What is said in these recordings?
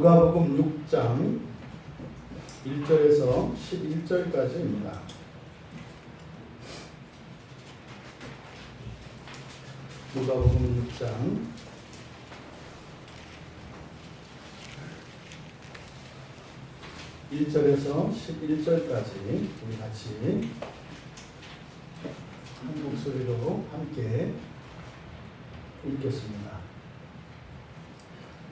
누가복음 6장 1절에서 11절까지입니다. 누가복음 6장 1절에서 11절까지 우리 같이 한 목소리로 함께 읽겠습니다.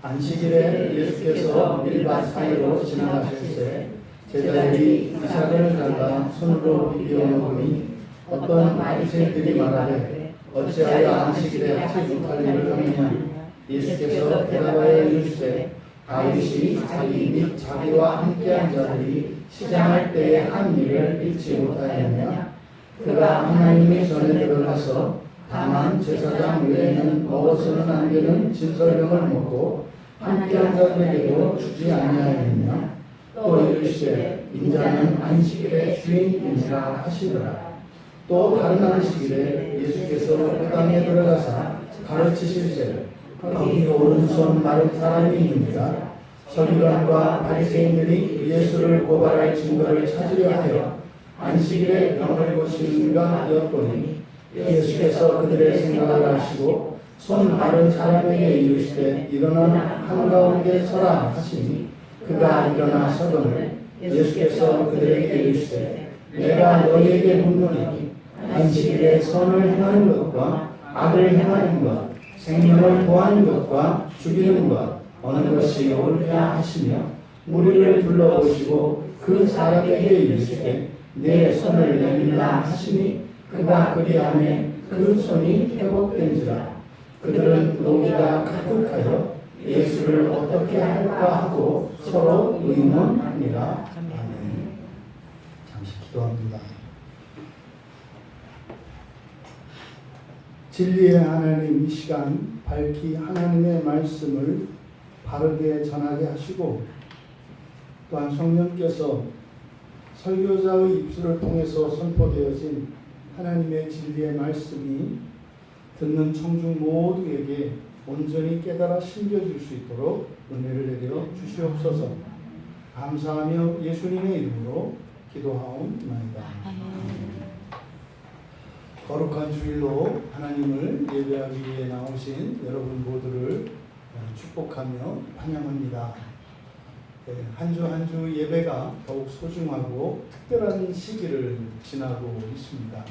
안식일에 예수께서 밀밭 사이로 지나가실새 제자들이 이삭을 잘라 손으로 비벼 먹으니 어떤 바리새인들이 말하되 어찌하여 안식일에 하지 못할 일을 하느냐. 예수께서 대답하여 이르시되 다윗이 자기 및 자기와 함께한 자들이 시장할 때에 한 일을 잊지 못하였느냐. 그가 하나님의 전에 들어가서 다만 제사장 외에는 먹어서는 안 되는 진설병을 먹고 함께한 자들에게도 주지 아니하였느냐. 또 이르시되 인자는 안식일의 주인이니라 하시더라. 또 다른 안식일에 예수께서 그 땅에 들어가사 가르치실새 거기 오른손 마른 사람이 있느니라. 서기관과 바리새인들이 예수를 고발할 증거를 찾으려 하여 안식일에 병을 고치는가 엿보니 예수께서 그들의 생각을 아시고 손 마른 사람에게 이르시되 일어나 한가운데 서라 하시니 그가 일어나 서거늘 예수께서 그들에게 이르시되 내가 너희에게 묻노니 안식일에 선을 행하는 것과 악을 행하는 것, 생명을 구하는 것과 죽이는 것 어느 것이 옳으냐 하시며 무리를 불러오시고 그 사람에게 이르시되 내 손을 내밀라 하시니 그가 그리하매 그 손이 회복된지라. 그들은 노기가 가득하여 예수를 어떻게 할까 하고 서로 의논하니라. 아멘. 잠시 기도합니다. 진리의 하나님, 이 시간 밝히 하나님의 말씀을 바르게 전하게 하시고 또한 성령께서 설교자의 입술을 통해서 선포되어진 하나님의 진리의 말씀이 듣는 청중 모두에게 온전히 깨달아 심겨질 수 있도록 은혜를 내려 주시옵소서. 감사하며 예수님의 이름으로 기도하옵나이다. 거룩한 주일로 하나님을 예배하기 위해 나오신 여러분 모두를 축복하며 환영합니다. 한 주 한 주 예배가 더욱 소중하고 특별한 시기를 지나고 있습니다.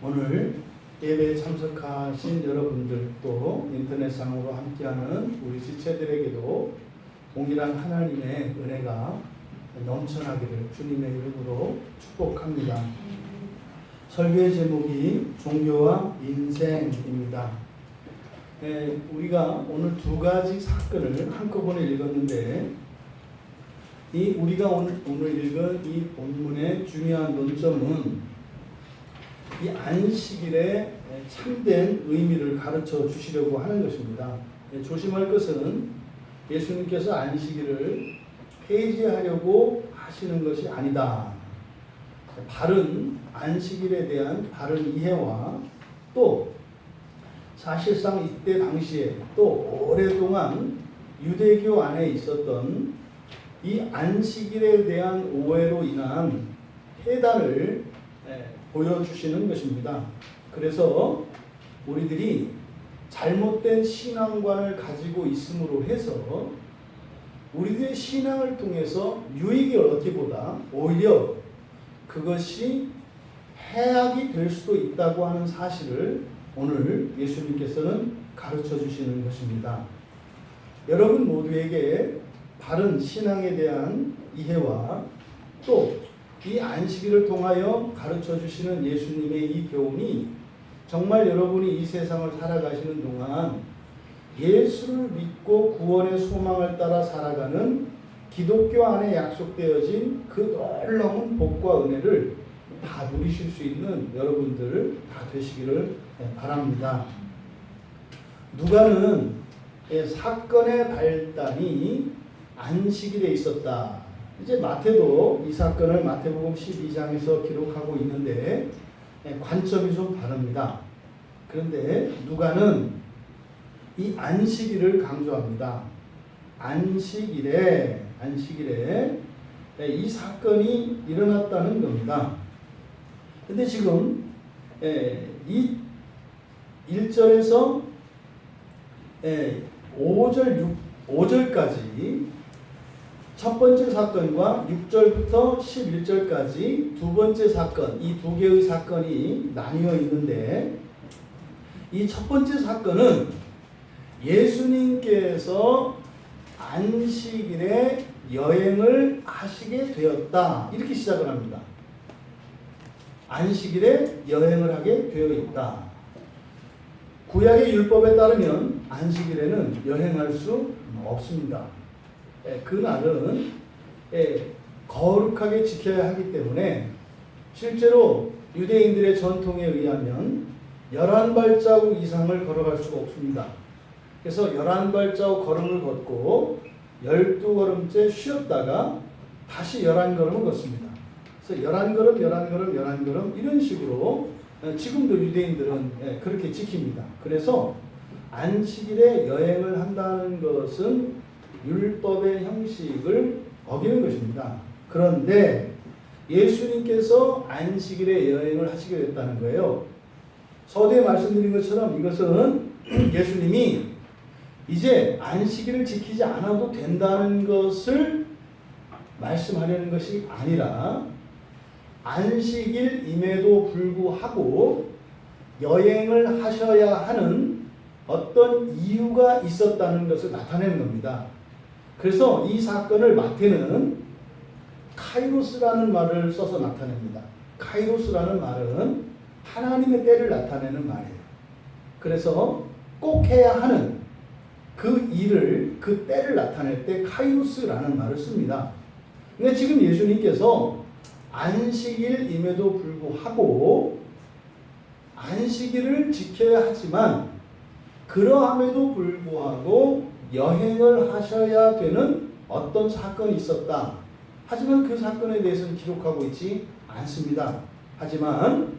오늘 예배에 참석하신 여러분들 또 인터넷상으로 함께하는 우리 지체들에게도 동일한 하나님의 은혜가 넘쳐나기를 주님의 이름으로 축복합니다. 설교의 제목이 종교와 인생입니다. 우리가 오늘 두 가지 사건을 한꺼번에 읽었는데 우리가 오늘 읽은 이 본문의 중요한 논점은 이 안식일의 참된 의미를 가르쳐 주시려고 하는 것입니다. 조심할 것은 예수님께서 안식일을 폐지하려고 하시는 것이 아니다. 바른 안식일에 대한 바른 이해와 또 사실상 이때 당시에 또 오랫동안 유대교 안에 있었던 이 안식일에 대한 오해로 인한 해단을 보여주시는 것입니다. 그래서 우리들이 잘못된 신앙관을 가지고 있음으로 해서 우리들의 신앙을 통해서 유익이 얻기보다 오히려 그것이 해악이 될 수도 있다고 하는 사실을 오늘 예수님께서는 가르쳐 주시는 것입니다. 여러분 모두에게 바른 신앙에 대한 이해와 또 이 안식일을 통하여 가르쳐 주시는 예수님의 이 교훈이 정말 여러분이 이 세상을 살아가시는 동안 예수를 믿고 구원의 소망을 따라 살아가는 기독교 안에 약속되어진 그 놀라운 복과 은혜를 다 누리실 수 있는 여러분들 다 되시기를 바랍니다. 누가는 사건의 발단이 안식일에 있었다. 이제 마태도 이 사건을 마태복음 12장에서 기록하고 있는데 관점이 좀 다릅니다. 그런데 누가는 이 안식일을 강조합니다. 안식일에 이 사건이 일어났다는 겁니다. 근데 지금 이 1절에서 5절까지 첫 번째 사건과 6절부터 11절까지 두 번째 사건, 이 두 개의 사건이 나뉘어 있는데, 이 첫 번째 사건은 예수님께서 안식일에 여행을 하시게 되었다, 이렇게 시작을 합니다. 안식일에 여행을 하게 되어 있다. 구약의 율법에 따르면 안식일에는 여행할 수 없습니다. 그날은 거룩하게 지켜야 하기 때문에 실제로 유대인들의 전통에 의하면 11발자국 이상을 걸어갈 수가 없습니다. 그래서 11발자국 걸음을 걷고 12걸음째 쉬었다가 다시 11걸음을 걷습니다. 그래서 11걸음, 11걸음, 11걸음 이런 식으로 지금도 유대인들은 그렇게 지킵니다. 그래서 안식일에 여행을 한다는 것은 율법의 형식을 어기는 것입니다. 그런데 예수님께서 안식일에 여행을 하시게 됐다는 거예요. 서두에 말씀드린 것처럼 이것은 예수님이 이제 안식일을 지키지 않아도 된다는 것을 말씀하려는 것이 아니라, 안식일임에도 불구하고 여행을 하셔야 하는 어떤 이유가 있었다는 것을 나타내는 겁니다. 그래서 이 사건을 마태는 카이로스라는 말을 써서 나타냅니다. 카이로스라는 말은 하나님의 때를 나타내는 말이에요. 그래서 꼭 해야 하는 그 일을, 그 때를 나타낼 때 카이로스라는 말을 씁니다. 그러니까 지금 예수님께서 안식일임에도 불구하고 안식일을 지켜야 하지만 그러함에도 불구하고 여행을 하셔야 되는 어떤 사건이 있었다. 하지만 그 사건에 대해서는 기록하고 있지 않습니다. 하지만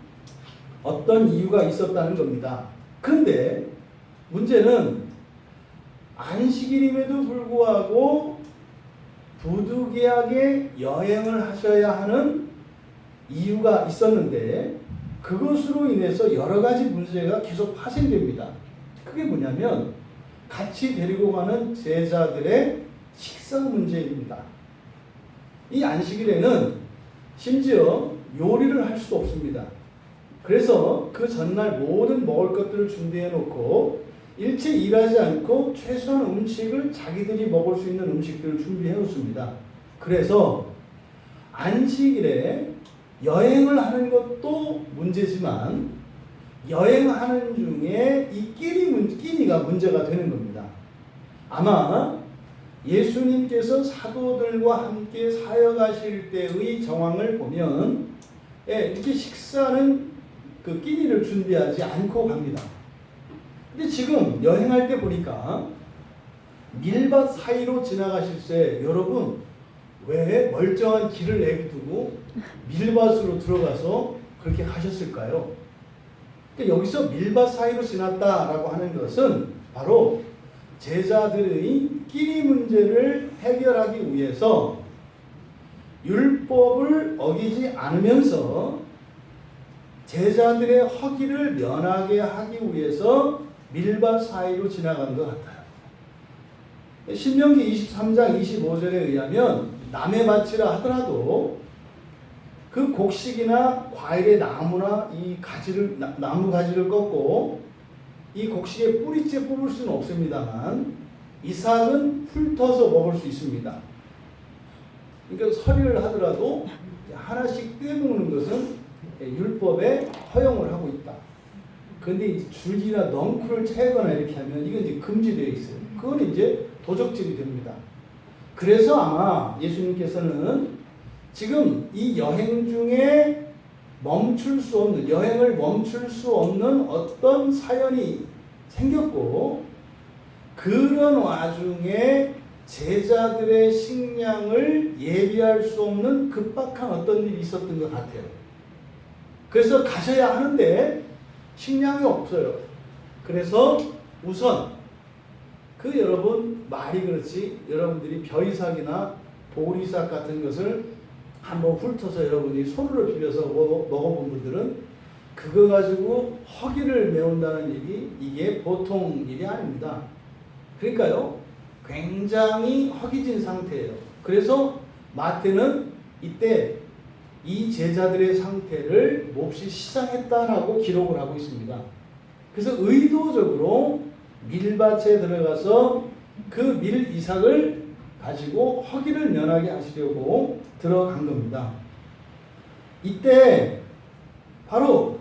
어떤 이유가 있었다는 겁니다. 그런데 문제는 안식일임에도 불구하고 부득이하게 여행을 하셔야 하는 이유가 있었는데, 그것으로 인해서 여러 가지 문제가 계속 파생됩니다. 그게 뭐냐면 같이 데리고 가는 제자들의 식사 문제입니다. 이 안식일에는 심지어 요리를 할 수도 없습니다. 그래서 그 전날 모든 먹을 것들을 준비해 놓고 일체 일하지 않고 최소한 음식을 자기들이 먹을 수 있는 음식들을 준비해 놓습니다. 그래서 안식일에 여행을 하는 것도 문제지만 여행하는 중에 이 끼니가 문제가 되는 겁니다. 아마 예수님께서 사도들과 함께 사역하실 때의 정황을 보면 이렇게 식사는 그 끼니를 준비하지 않고 갑니다. 근데 지금 여행할 때 보니까 밀밭 사이로 지나가실 때 여러분 왜 멀쩡한 길을 내두고 밀밭으로 들어가서 그렇게 가셨을까요? 그러니까 여기서 밀밭 사이로 지났다라고 하는 것은 바로 제자들의 끼니 문제를 해결하기 위해서 율법을 어기지 않으면서 제자들의 허기를 면하게 하기 위해서 밀밭 사이로 지나간 것 같아요. 신명기 23장 25절에 의하면 남의 밭이라 하더라도 그 곡식이나 과일의 나무나 이 가지를 나무 가지를 꺾고 이 곡식의 뿌리째 뽑을 수는 없습니다만 이삭은 훑어서 먹을 수 있습니다. 그러니까 서리를 하더라도 하나씩 떼먹는 것은 율법에 허용을 하고 있다. 그런데 줄기나 넝쿨을 채거나 이렇게 하면 이건 이제 금지되어 있어요. 그건 이제 도적질이 됩니다. 그래서 아마 예수님께서는 지금 이 여행 중에 여행을 멈출 수 없는 어떤 사연이 생겼고, 그런 와중에 제자들의 식량을 예비할 수 없는 급박한 어떤 일이 있었던 것 같아요. 그래서 가셔야 하는데 식량이 없어요. 그래서 우선 여러분 말이 그렇지 여러분들이 벼이삭이나 보리삭 같은 것을 한번 훑어서 여러분이 손으로 비벼서 먹어본 분들은 그거 가지고 허기를 메운다는 얘기, 이게 보통 일이 아닙니다. 그러니까요, 굉장히 허기진 상태예요. 그래서 마태는 이때 이 제자들의 상태를 몹시 시상했다라고 기록을 하고 있습니다. 그래서 의도적으로 밀밭에 들어가서 그 밀 이삭을 가지고 허기를 면하게 하시려고 들어간 겁니다. 이때 바로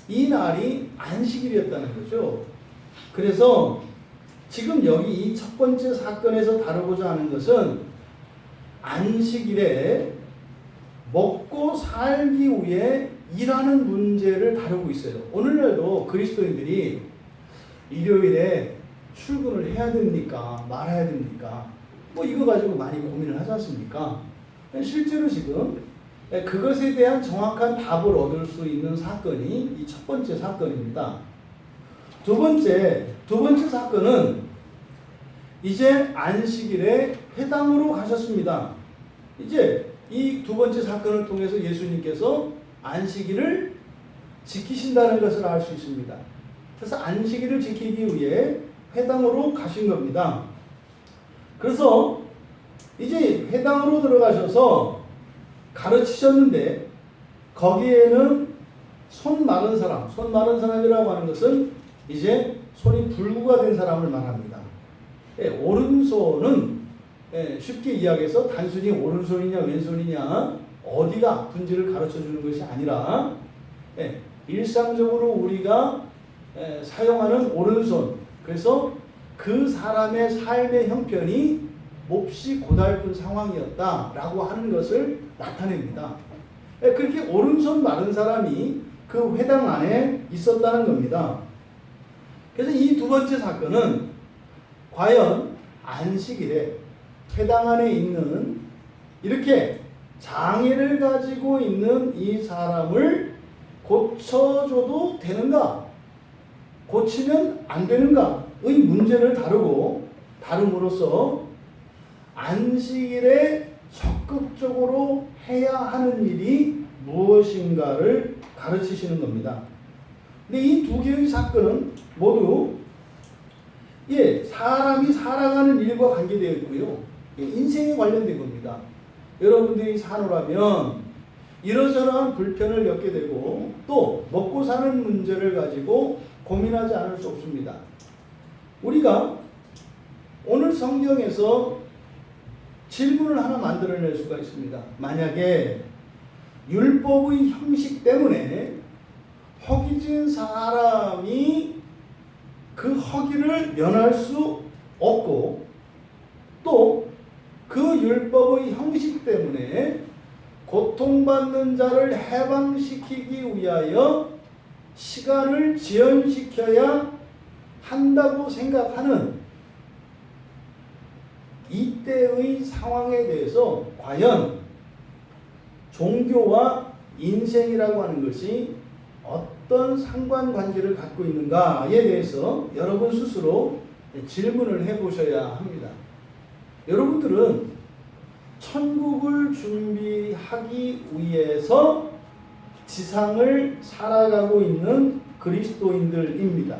이 날이 안식일이었다는 거죠. 그래서 지금 여기 이 첫 번째 사건에서 다루고자 하는 것은 안식일에 먹고 살기 위해 일하는 문제를 다루고 있어요. 오늘날도 그리스도인들이 일요일에 출근을 해야 됩니까? 말아야 됩니까? 뭐 이거 가지고 많이 고민을 하지 않습니까? 실제로 지금 그것에 대한 정확한 답을 얻을 수 있는 사건이 이 첫 번째 사건입니다. 두 번째 사건은 이제 안식일에 회당으로 가셨습니다. 이제 이 두 번째 사건을 통해서 예수님께서 안식일을 지키신다는 것을 알 수 있습니다. 그래서 안식일을 지키기 위해 회당으로 가신 겁니다. 그래서 이제 회당으로 들어가셔서 가르치셨는데 거기에는 손 마른 사람이라고 하는 것은 이제 손이 불구가 된 사람을 말합니다. 오른손은 쉽게 이야기해서 단순히 오른손이냐 왼손이냐 어디가 아픈지를 가르쳐 주는 것이 아니라 일상적으로 우리가 사용하는 오른손, 그래서 그 사람의 삶의 형편이 몹시 고달픈 상황이었다라고 하는 것을 나타냅니다. 그렇게 오른손 마른 사람이 그 회당 안에 있었다는 겁니다. 그래서 이 두 번째 사건은 과연 안식일에 회당 안에 있는 이렇게 장애를 가지고 있는 이 사람을 고쳐줘도 되는가? 고치면 안 되는가의 문제를 다룸으로써 안식일에 적극적으로 해야 하는 일이 무엇인가를 가르치시는 겁니다. 근데 이 두 개의 사건은 모두 사람이 살아가는 일과 관계되어 있고요. 인생에 관련된 겁니다. 여러분들이 사노라면 이러저러한 불편을 겪게 되고 또 먹고 사는 문제를 가지고 고민하지 않을 수 없습니다. 우리가 오늘 성경에서 질문을 하나 만들어낼 수가 있습니다. 만약에 율법의 형식 때문에 허기진 사람이 그 허기를 면할 수 없고 또 그 율법의 형식 때문에 고통받는 자를 해방시키기 위하여 시간을 지연시켜야 한다고 생각하는 이때의 상황에 대해서 과연 종교와 인생이라고 하는 것이 어떤 상관관계를 갖고 있는가에 대해서 여러분 스스로 질문을 해보셔야 합니다. 여러분들은 천국을 준비하기 위해서 지상을 살아가고 있는 그리스도인들입니다.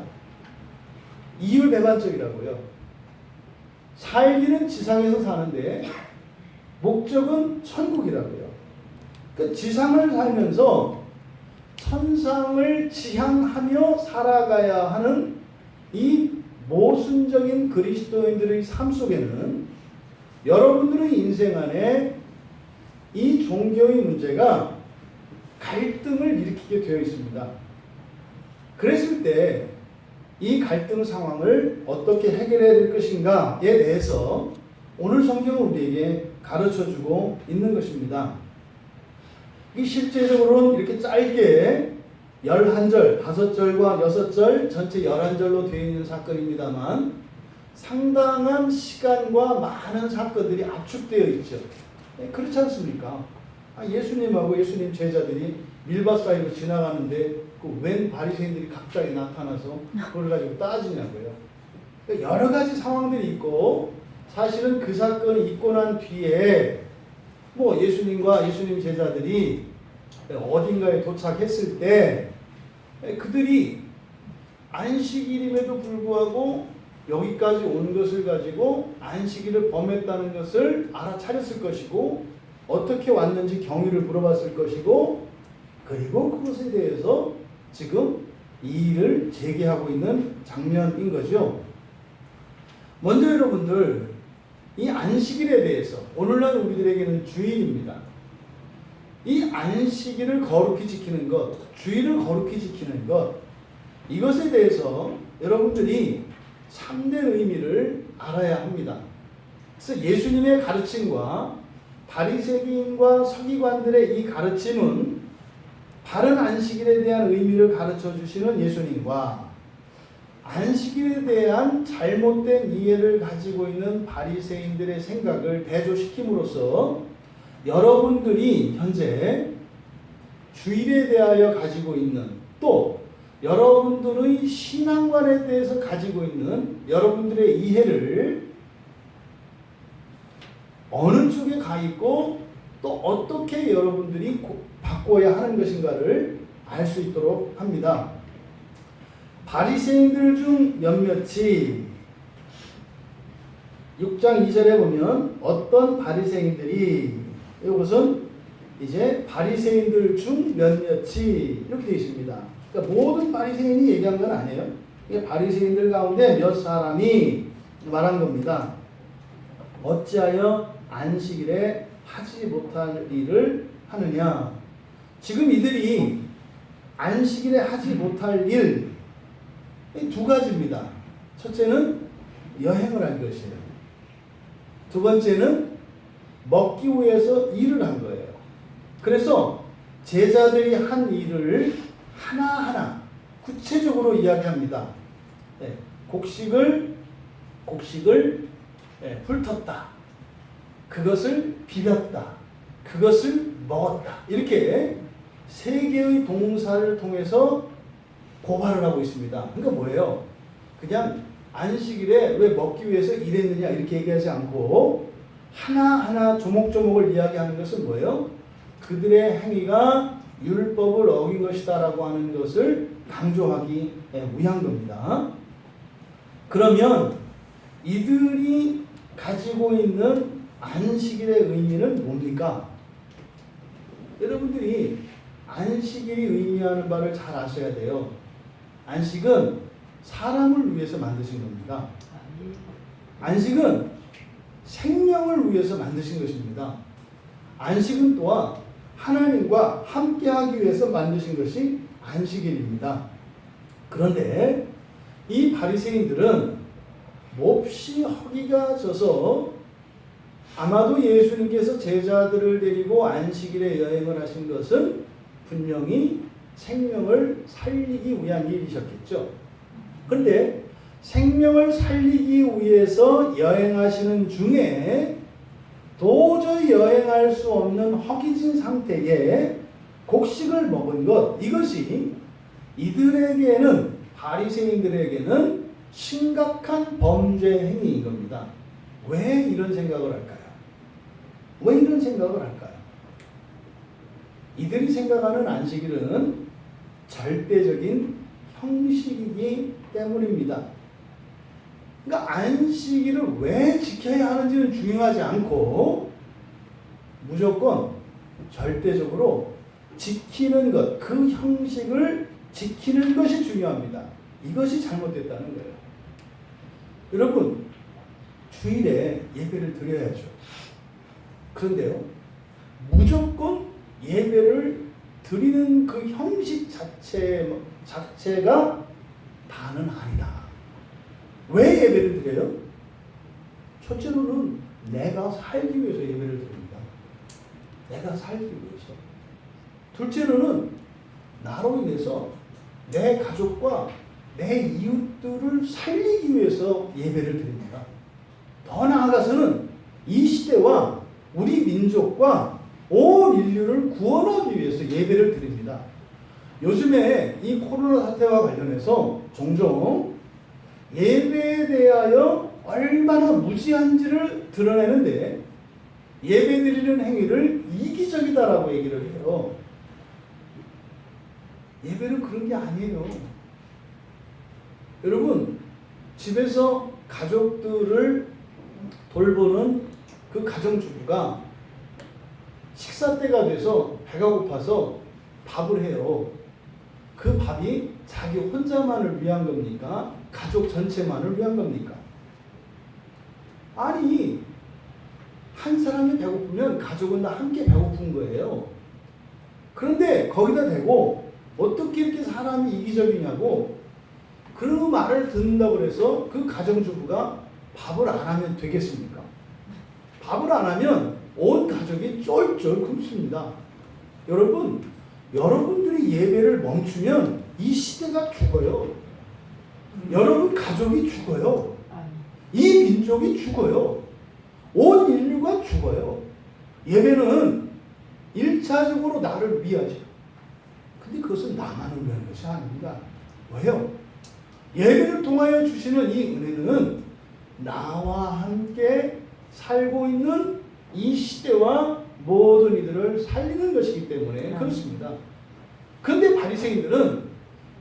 이율배반적이라고요. 살기는 지상에서 사는데 목적은 천국이라고요. 그 지상을 살면서 천상을 지향하며 살아가야 하는 이 모순적인 그리스도인들의 삶 속에는 여러분들의 인생 안에 이 종교의 문제가 갈등을 일으키게 되어 있습니다. 그랬을 때 이 갈등 상황을 어떻게 해결해야 될 것인가에 대해서 오늘 성경은 우리에게 가르쳐주고 있는 것입니다. 이 실제적으로는 이렇게 짧게 11절, 5절과 6절, 전체 11절로 되어 있는 사건입니다만 상당한 시간과 많은 사건들이 압축되어 있죠. 그렇지 않습니까? 예수님하고 예수님 제자들이 밀밭 사이로 지나가는데 그 웬 바리새인들이 갑자기 나타나서 그걸 가지고 따지냐고요. 여러 가지 상황들이 있고 사실은 그 사건이 있고 난 뒤에 뭐 예수님과 예수님 제자들이 어딘가에 도착했을 때 그들이 안식일임에도 불구하고 여기까지 온 것을 가지고 안식일을 범했다는 것을 알아차렸을 것이고 어떻게 왔는지 경위를 물어봤을 것이고 그리고 그것에 대해서 지금 이의를 제기하고 있는 장면인 거죠. 먼저 여러분들 이 안식일에 대해서 오늘날 우리들에게는 주일입니다. 이 안식일을 거룩히 지키는 것, 주일을 거룩히 지키는 것 이것에 대해서 여러분들이 참된 의미를 알아야 합니다. 그래서 예수님의 가르침과 바리새인과 서기관들의 이 가르침은 바른 안식일에 대한 의미를 가르쳐 주시는 예수님과 안식일에 대한 잘못된 이해를 가지고 있는 바리새인들의 생각을 대조시킴으로써 여러분들이 현재 주일에 대하여 가지고 있는 또 여러분들의 신앙관에 대해서 가지고 있는 여러분들의 이해를 어느 쪽에 가 있고 또 어떻게 여러분들이 바꿔야 하는 것인가를 알 수 있도록 합니다. 바리새인들 중 몇몇이 6장 2절에 보면 어떤 바리새인들이 이것은 이제 바리새인들 중 몇몇이 이렇게 되어 있습니다. 그러니까 모든 바리새인이 얘기한 건 아니에요. 이게 바리새인들 가운데 몇 사람이 말한 겁니다. 어찌하여 안식일에 하지 못할 일을 하느냐. 지금 이들이 안식일에 하지 못할 일 두 가지입니다. 첫째는 여행을 한 것이에요. 두 번째는 먹기 위해서 일을 한 거예요. 그래서 제자들이 한 일을 하나하나 구체적으로 이야기합니다. 곡식을 훑었다. 그것을 비볐다. 그것을 먹었다. 이렇게 세 개의 동사를 통해서 고발을 하고 있습니다. 그러니까 뭐예요? 그냥 안식일에 왜 먹기 위해서 일했느냐 이렇게 얘기하지 않고 하나하나 조목조목을 이야기하는 것은 뭐예요? 그들의 행위가 율법을 어긴 것이다 라고 하는 것을 강조하기 위한 겁니다. 그러면 이들이 가지고 있는 안식일의 의미는 뭡니까? 여러분들이 안식일이 의미하는 바를 잘 아셔야 돼요. 안식은 사람을 위해서 만드신 겁니다. 안식은 생명을 위해서 만드신 것입니다. 안식은 또한 하나님과 함께하기 위해서 만드신 것이 안식일입니다. 그런데 이 바리새인들은 몹시 허기가 져서 아마도 예수님께서 제자들을 데리고 안식일에 여행을 하신 것은 분명히 생명을 살리기 위한 일이셨겠죠. 그런데 생명을 살리기 위해서 여행하시는 중에 도저히 여행할 수 없는 허기진 상태에 곡식을 먹은 것, 이것이 이들에게는 바리새인들에게는 심각한 범죄 행위인 겁니다. 왜 이런 생각을 할까요? 왜 이런 생각을 할까요? 이들이 생각하는 안식일은 절대적인 형식이기 때문입니다. 그러니까 안식일을 왜 지켜야 하는지는 중요하지 않고 무조건 절대적으로 지키는 것, 그 형식을 지키는 것이 중요합니다. 이것이 잘못됐다는 거예요. 여러분, 주일에 예배를 드려야죠. 그런데요, 무조건 예배를 드리는 그 형식 자체가 다는 아니다. 왜 예배를 드려요? 첫째로는 내가 살기 위해서 예배를 드립니다. 내가 살기 위해서. 둘째로는 나로 인해서 내 가족과 내 이웃들을 살리기 위해서 예배를 드립니다. 더 나아가서는 이 시대와 우리 민족과 온 인류를 구원하기 위해서 예배를 드립니다. 요즘에 이 코로나 사태와 관련해서 종종 예배에 대하여 얼마나 무지한지를 드러내는데 예배드리는 행위를 이기적이다라고 얘기를 해요. 예배는 그런 게 아니에요. 여러분, 집에서 가족들을 돌보는 그 가정주부가 식사 때가 돼서 배가 고파서 밥을 해요. 그 밥이 자기 혼자만을 위한 겁니까? 가족 전체만을 위한 겁니까? 아니, 한 사람이 배고프면 가족은 다 함께 배고픈 거예요. 그런데 거기다 대고 어떻게 이렇게 사람이 이기적이냐고 그 말을 듣는다고 해서 그 가정주부가 밥을 안 하면 되겠습니까? 밥을 안 하면 온 가족이 쫄쫄 굶습니다. 여러분, 여러분들이 예배를 멈추면 이 시대가 죽어요. 여러분 가족이 죽어요. 이 민족이 죽어요. 온 인류가 죽어요. 예배는 1차적으로 나를 위하죠. 근데 그것은 나만을 위한 것이 아닙니다. 왜요? 예배를 통하여 주시는 이 은혜는 나와 함께 살고 있는 이 시대와 모든 이들을 살리는 것이기 때문에 그렇습니다. 그런데 바리새인들은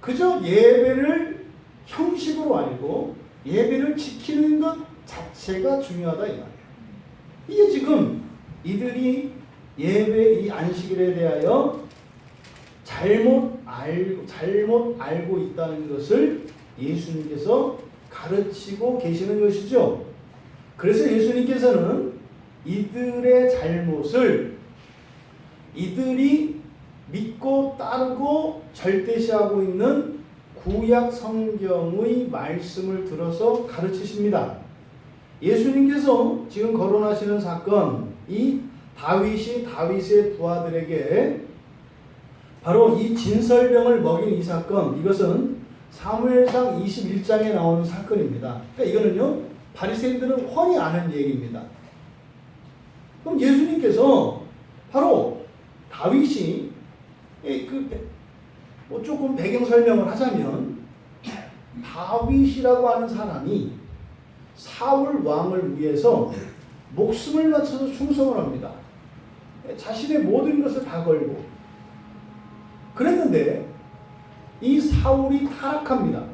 그저 예배를 형식으로 알고 예배를 지키는 것 자체가 중요하다 이 말이에요. 이게 지금 이들이 예배 이 안식일에 대하여 잘못 알고 있다는 것을 예수님께서 가르치고 계시는 것이죠. 그래서 예수님께서는 이들의 잘못을 이들이 믿고 따르고 절대시하고 있는 구약 성경의 말씀을 들어서 가르치십니다. 예수님께서 지금 거론하시는 사건, 이 다윗의 부하들에게 바로 이 진설병을 먹인 이 사건, 이것은 사무엘상 21장에 나오는 사건입니다. 그러니까 이거는요, 바리새인들은 훤히 아는 얘기입니다. 그럼 예수님께서 바로 다윗이 조금 배경 설명을 하자면 다윗이라고 하는 사람이 사울 왕을 위해서 목숨을 바쳐서 충성을 합니다. 자신의 모든 것을 다 걸고 그랬는데 이 사울이 타락합니다.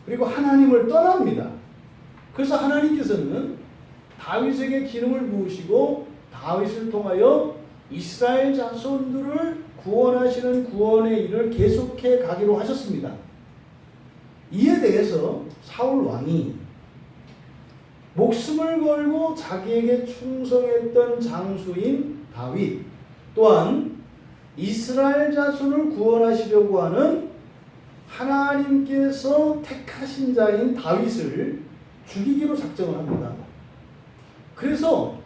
그리고 하나님을 떠납니다. 그래서 하나님께서는 다윗에게 기름을 부으시고 다윗을 통하여 이스라엘 자손들을 구원하시는 구원의 일을 계속해 가기로 하셨습니다. 이에 대해서 사울 왕이 목숨을 걸고 자기에게 충성했던 장수인 다윗 또한 이스라엘 자손을 구원하시려고 하는 하나님께서 택하신 자인 다윗을 죽이기로 작정을 합니다. 그래서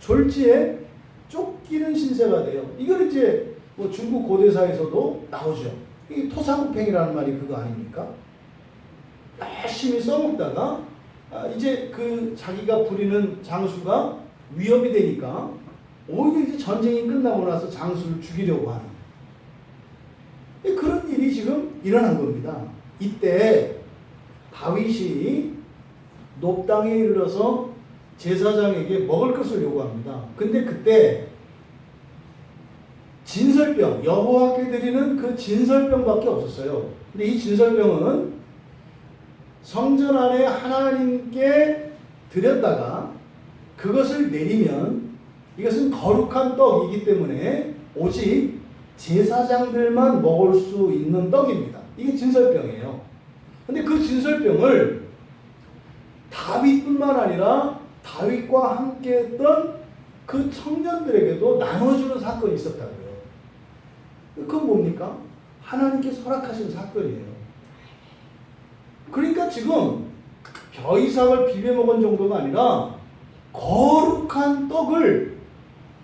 졸지에 쫓기는 신세가 돼요. 이걸 이제 중국 고대사에서도 나오죠. 이 토사구팽이라는 말이 그거 아닙니까? 열심히 써먹다가 이제 그 자기가 부리는 장수가 위협이 되니까 오히려 이제 전쟁이 끝나고 나서 장수를 죽이려고 하는 그런 일이 지금 일어난 겁니다. 이때 다윗이 높당에 이르러서 제사장에게 먹을 것을 요구합니다. 근데 그때 진설병, 여호와께 드리는 그 진설병밖에 없었어요. 근데 이 진설병은 성전 안에 하나님께 드렸다가 그것을 내리면 이것은 거룩한 떡이기 때문에 오직 제사장들만 먹을 수 있는 떡입니다. 이게 진설병이에요. 근데 그 진설병을 다윗뿐만 아니라 다윗과 함께 했던 그 청년들에게도 나눠주는 사건이 있었다고요. 그건 뭡니까? 하나님께서 허락하신 사건이에요. 그러니까 지금 벼이삭을 비벼 먹은 정도가 아니라 거룩한 떡을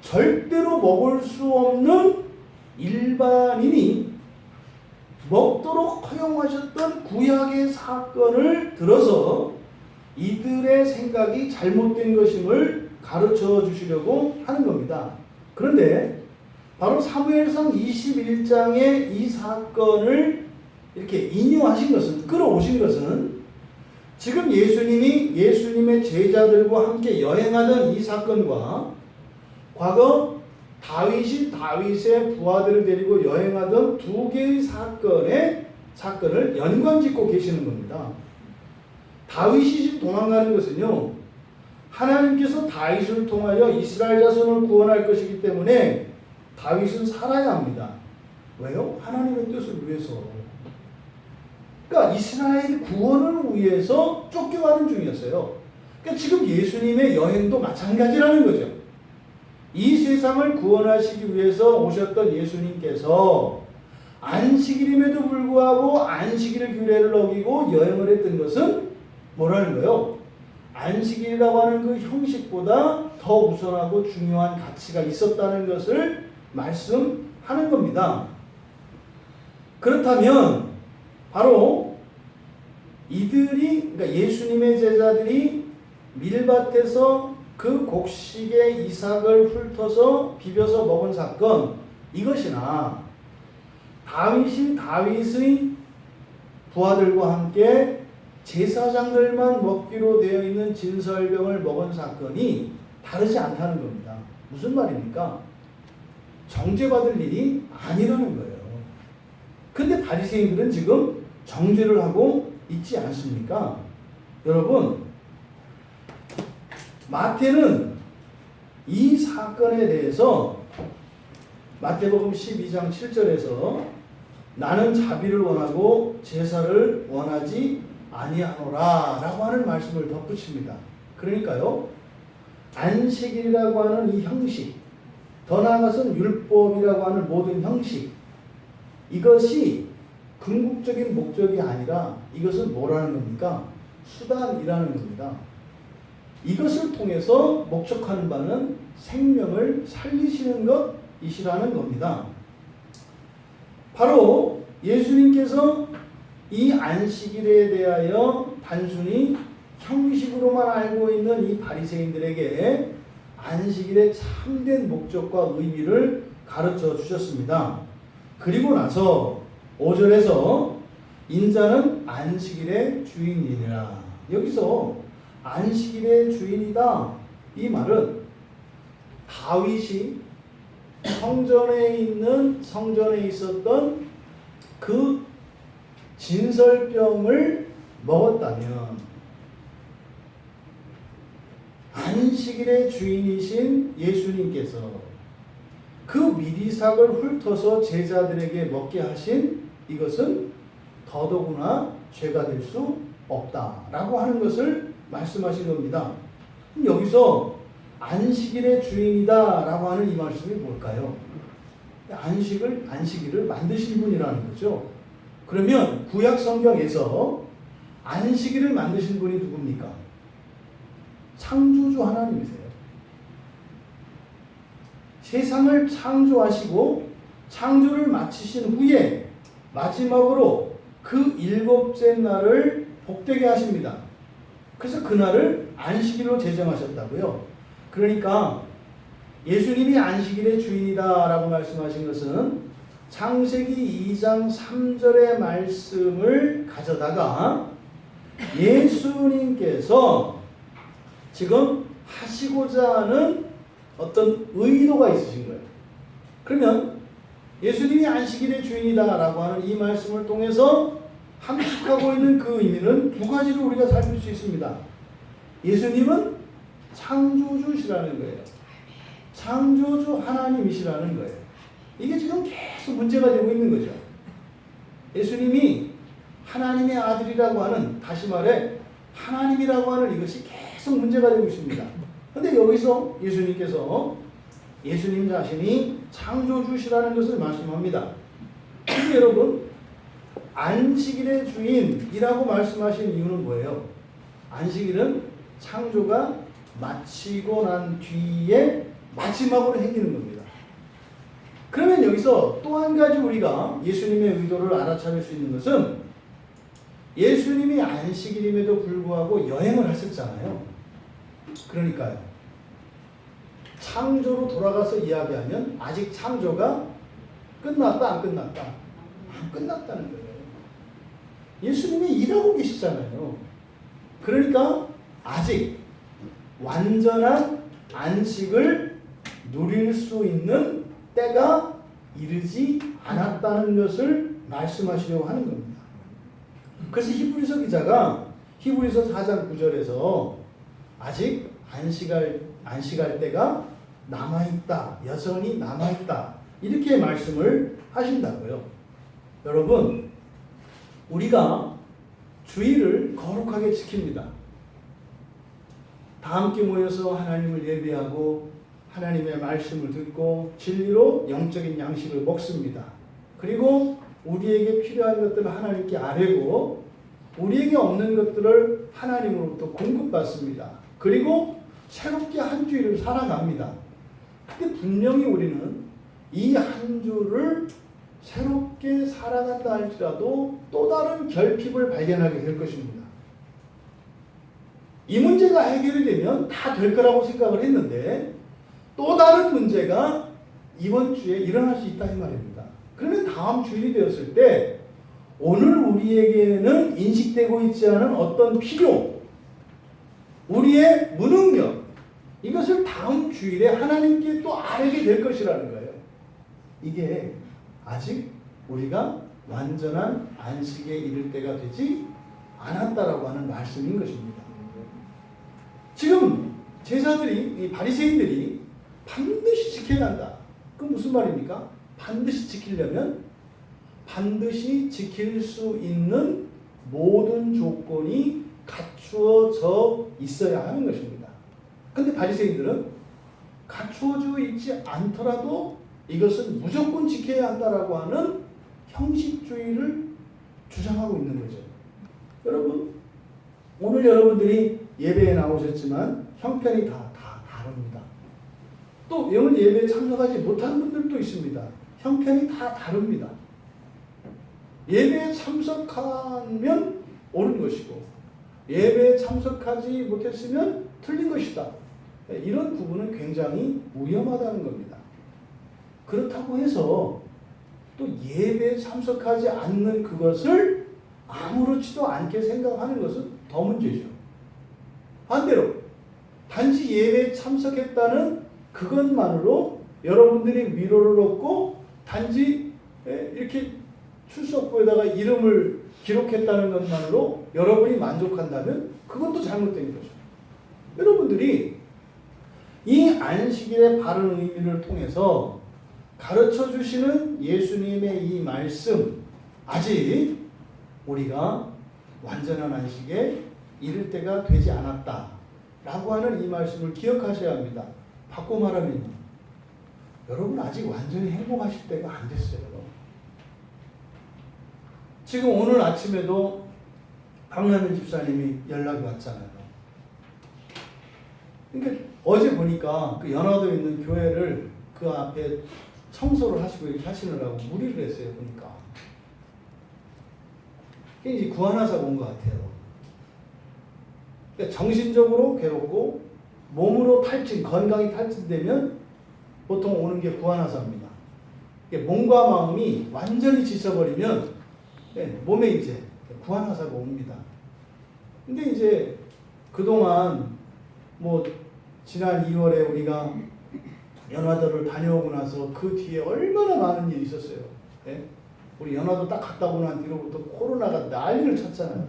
절대로 먹을 수 없는 일반인이 먹도록 허용하셨던 구약의 사건을 들어서 이들의 생각이 잘못된 것임을 가르쳐 주시려고 하는 겁니다. 그런데 바로 사무엘상 21장의 이 사건을 이렇게 인용하신 것은, 끌어오신 것은 지금 예수님이 예수님의 제자들과 함께 여행하던 이 사건과 과거 다윗이 다윗의 부하들을 데리고 여행하던 두 개의 사건을 연관짓고 계시는 겁니다. 다윗이 지금 도망가는 것은요, 하나님께서 다윗을 통하여 이스라엘 자손을 구원할 것이기 때문에 다윗은 살아야 합니다. 왜요? 하나님의 뜻을 위해서. 그러니까 이스라엘 구원을 위해서 쫓겨가는 중이었어요. 그러니까 지금 예수님의 여행도 마찬가지라는 거죠. 이 세상을 구원하시기 위해서 오셨던 예수님께서 안식일임에도 불구하고 안식일 규례를 어기고 여행을 했던 것은 뭐라는 거예요? 안식일이라고 하는 그 형식보다 더 우선하고 중요한 가치가 있었다는 것을 말씀하는 겁니다. 그렇다면 바로 이들이, 그러니까 예수님의 제자들이 밀밭에서 그 곡식의 이삭을 훑어서 비벼서 먹은 사건, 이것이나 다윗이 다윗의 부하들과 함께 제사장들만 먹기로 되어 있는 진설병을 먹은 사건이 다르지 않다는 겁니다. 무슨 말입니까? 정죄받을 일이 아니라는 거예요. 근데 바리새인들은 지금 정죄를 하고 있지 않습니까? 여러분, 마태는 이 사건에 대해서 마태복음 12장 7절에서 나는 자비를 원하고 제사를 원하지 아니하노라 라고 하는 말씀을 덧붙입니다. 그러니까요, 안식일이라고 하는 이 형식, 더 나아가서는 율법이라고 하는 모든 형식, 이것이 궁극적인 목적이 아니라 이것은 뭐라는 겁니까? 수단이라는 겁니다. 이것을 통해서 목적하는 바는 생명을 살리시는 것이시라는 겁니다. 바로 예수님께서 이 안식일에 대하여 단순히 형식으로만 알고 있는 이 바리새인들에게 안식일의 참된 목적과 의미를 가르쳐 주셨습니다. 그리고 나서 5절에서 인자는 안식일의 주인이니라. 여기서 안식일의 주인이다, 이 말은 다윗이 성전에 있었던 그 진설병을 먹었다면 안식일의 주인이신 예수님께서 그 미리삭을 훑어서 제자들에게 먹게 하신 이것은 더더구나 죄가 될 수 없다라고 하는 것을 말씀하신 겁니다. 그럼 여기서 안식일의 주인이다라고 하는 이 말씀이 뭘까요? 안식일을 만드신 분이라는 거죠. 그러면 구약 성경에서 안식일을 만드신 분이 누굽니까? 창조주 하나님이세요. 세상을 창조하시고 창조를 마치신 후에 마지막으로 그 일곱째 날을 복되게 하십니다. 그래서 그날을 안식일로 제정하셨다고요. 그러니까 예수님이 안식일의 주인이다라고 말씀하신 것은 창세기 2장 3절의 말씀을 가져다가 예수님께서 지금 하시고자 하는 어떤 의도가 있으신 거예요. 그러면 예수님이 안식일의 주인이다라고 하는 이 말씀을 통해서 함축하고 있는 그 의미는 두 가지로 우리가 살필 수 있습니다. 예수님은 창조주시라는 거예요. 창조주 하나님이시라는 거예요. 이게 지금 계속 문제가 되고 있는 거죠. 예수님이 하나님의 아들이라고 하는, 다시 말해 하나님이라고 하는 이것이 계속 문제가 되고 있습니다. 그런데 여기서 예수님께서 예수님 자신이 창조주시라는 것을 말씀합니다. 근데 여러분, 안식일의 주인이라고 말씀하신 이유는 뭐예요? 안식일은 창조가 마치고 난 뒤에 마지막으로 행하는 겁니다. 그러면 여기서 또 한 가지 우리가 예수님의 의도를 알아차릴 수 있는 것은 예수님이 안식일임에도 불구하고 여행을 하셨잖아요. 그러니까요, 창조로 돌아가서 이야기하면 아직 창조가 끝났다 안 끝났다? 안 끝났다는 거예요. 예수님이 일하고 계시잖아요. 그러니까 아직 완전한 안식을 누릴 수 있는 때가 이르지 않았다는 것을 말씀하시려고 하는 겁니다. 그래서 히브리서 기자가 히브리서 4장 9절에서 아직 안식할 때가 남아있다, 여전히 남아있다, 이렇게 말씀을 하신다고요. 여러분, 우리가 주일을 거룩하게 지킵니다. 다 함께 모여서 하나님을 예배하고 하나님의 말씀을 듣고 진리로 영적인 양식을 먹습니다. 그리고 우리에게 필요한 것들을 하나님께 아뢰고 우리에게 없는 것들을 하나님으로부터 공급받습니다. 그리고 새롭게 한 주일을 살아갑니다. 근데 분명히 우리는 이 한 주를 새롭게 살아간다 할지라도 또 다른 결핍을 발견하게 될 것입니다. 이 문제가 해결이 되면 다 될 거라고 생각을 했는데 또 다른 문제가 이번 주에 일어날 수 있다 이 말입니다. 그러면 다음 주일이 되었을 때 오늘 우리에게는 인식되고 있지 않은 어떤 필요, 우리의 무능력, 이것을 다음 주일에 하나님께 또 아뢰게 될 것이라는 거예요. 이게 아직 우리가 완전한 안식에 이를 때가 되지 않았다라고 하는 말씀인 것입니다. 지금 제사들이, 바리새인들이 반드시 지켜야 한다. 그건 무슨 말입니까? 반드시 지키려면 반드시 지킬 수 있는 모든 조건이 갖추어져 있어야 하는 것입니다. 그런데 바리새인들은 갖추어져 있지 않더라도 이것은 무조건 지켜야 한다라고 하는 형식주의를 주장하고 있는 거죠. 여러분, 오늘 여러분들이 예배에 나오셨지만 형편이 다 다릅니다. 또 오늘 예배에 참석하지 못한 분들도 있습니다. 형편이 다 다릅니다. 예배에 참석하면 옳은 것이고 예배에 참석하지 못했으면 틀린 것이다. 이런 부분은 굉장히 위험하다는 겁니다. 그렇다고 해서 또 예배에 참석하지 않는 그것을 아무렇지도 않게 생각하는 것은 더 문제죠. 반대로 단지 예배에 참석했다는 그것만으로 여러분들이 위로를 얻고 단지 이렇게 출석부에다가 이름을 기록했다는 것만으로 여러분이 만족한다면 그건 또 잘못된 거죠. 여러분들이 이 안식일의 바른 의미를 통해서 가르쳐 주시는 예수님의 이 말씀, 아직 우리가 완전한 안식에 이를 때가 되지 않았다 라고 하는 이 말씀을 기억하셔야 합니다. 바꿔 말하면 여러분 아직 완전히 행복하실 때가 안 됐어요. 지금 오늘 아침에도 박남현 집사님이 연락이 왔잖아요. 그러니까 어제 보니까 그 연화도에 있는 교회를 그 앞에 청소를 하시고 이렇게 하시느라고 무리를 했어요. 보니까 이제 구하나사가 온 것 같아요. 그러니까 정신적으로 괴롭고 몸으로 탈진, 건강이 탈진되면 보통 오는 게 구하나사입니다. 몸과 마음이 완전히 지쳐버리면 몸에 이제 구하나사가 옵니다. 근데 이제 그동안 뭐 지난 2월에 우리가 연화도를 다녀오고 나서 그 뒤에 얼마나 많은 일이 있었어요. 네? 우리 연화도 딱 갔다 오고 난 뒤로부터 코로나가 난리를 쳤잖아요.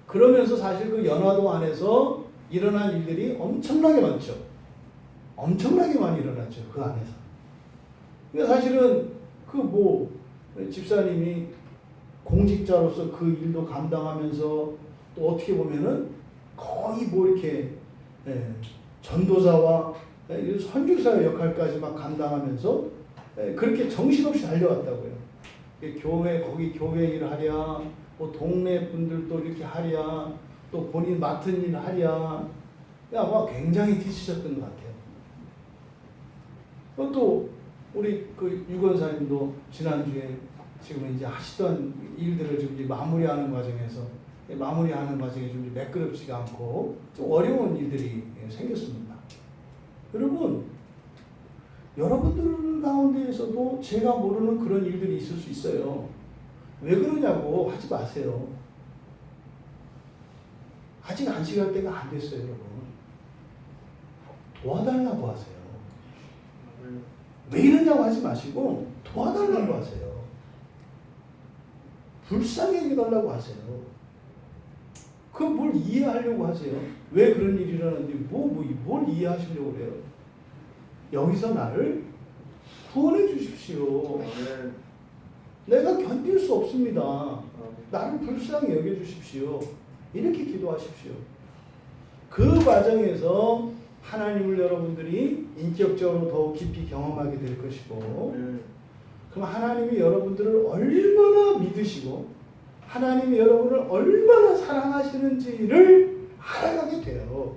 그러면서 사실 그 연화도 안에서 일어난 일들이 엄청나게 많죠. 엄청나게 많이 일어났죠. 그 안에서. 그러니까 사실은 그 뭐 집사님이 공직자로서 그 일도 감당하면서 또 어떻게 보면은 거의 뭐 이렇게 전도자와 선교사의 역할까지 막 감당하면서 그렇게 정신없이 달려왔다고요. 교회, 거기 교회 일 하랴, 뭐 동네 분들도 이렇게 하랴, 또 본인 맡은 일 하랴, 아마 굉장히 지치셨던 것 같아요. 또 우리 그 유건사님도 지난주에 지금 이제 하시던 일들을 좀 이제 마무리하는 과정에서 좀 매끄럽지가 않고 좀 어려운 일들이 생겼습니다. 여러분, 여러분들 가운데에서도 제가 모르는 그런 일들이 있을 수 있어요. 왜 그러냐고 하지 마세요. 아직 안식할 때가 안 됐어요, 여러분. 도와달라고 하세요. 왜 이러냐고 하지 마시고 도와달라고 하세요. 불쌍히 여겨달라고 하세요. 그 뭘 이해하려고 하세요? 왜 그런 일이 일어났는데 뭘 이해하시려고 그래요? 여기서 나를 구원해 주십시오. 내가 견딜 수 없습니다. 나를 불쌍히 여겨주십시오. 이렇게 기도하십시오. 그 과정에서 하나님을 여러분들이 인격적으로 더욱 깊이 경험하게 될 것이고, 그럼 하나님이 여러분들을 얼마나 믿으시고 하나님이 여러분을 얼마나 사랑하시는지를 알아가게 돼요.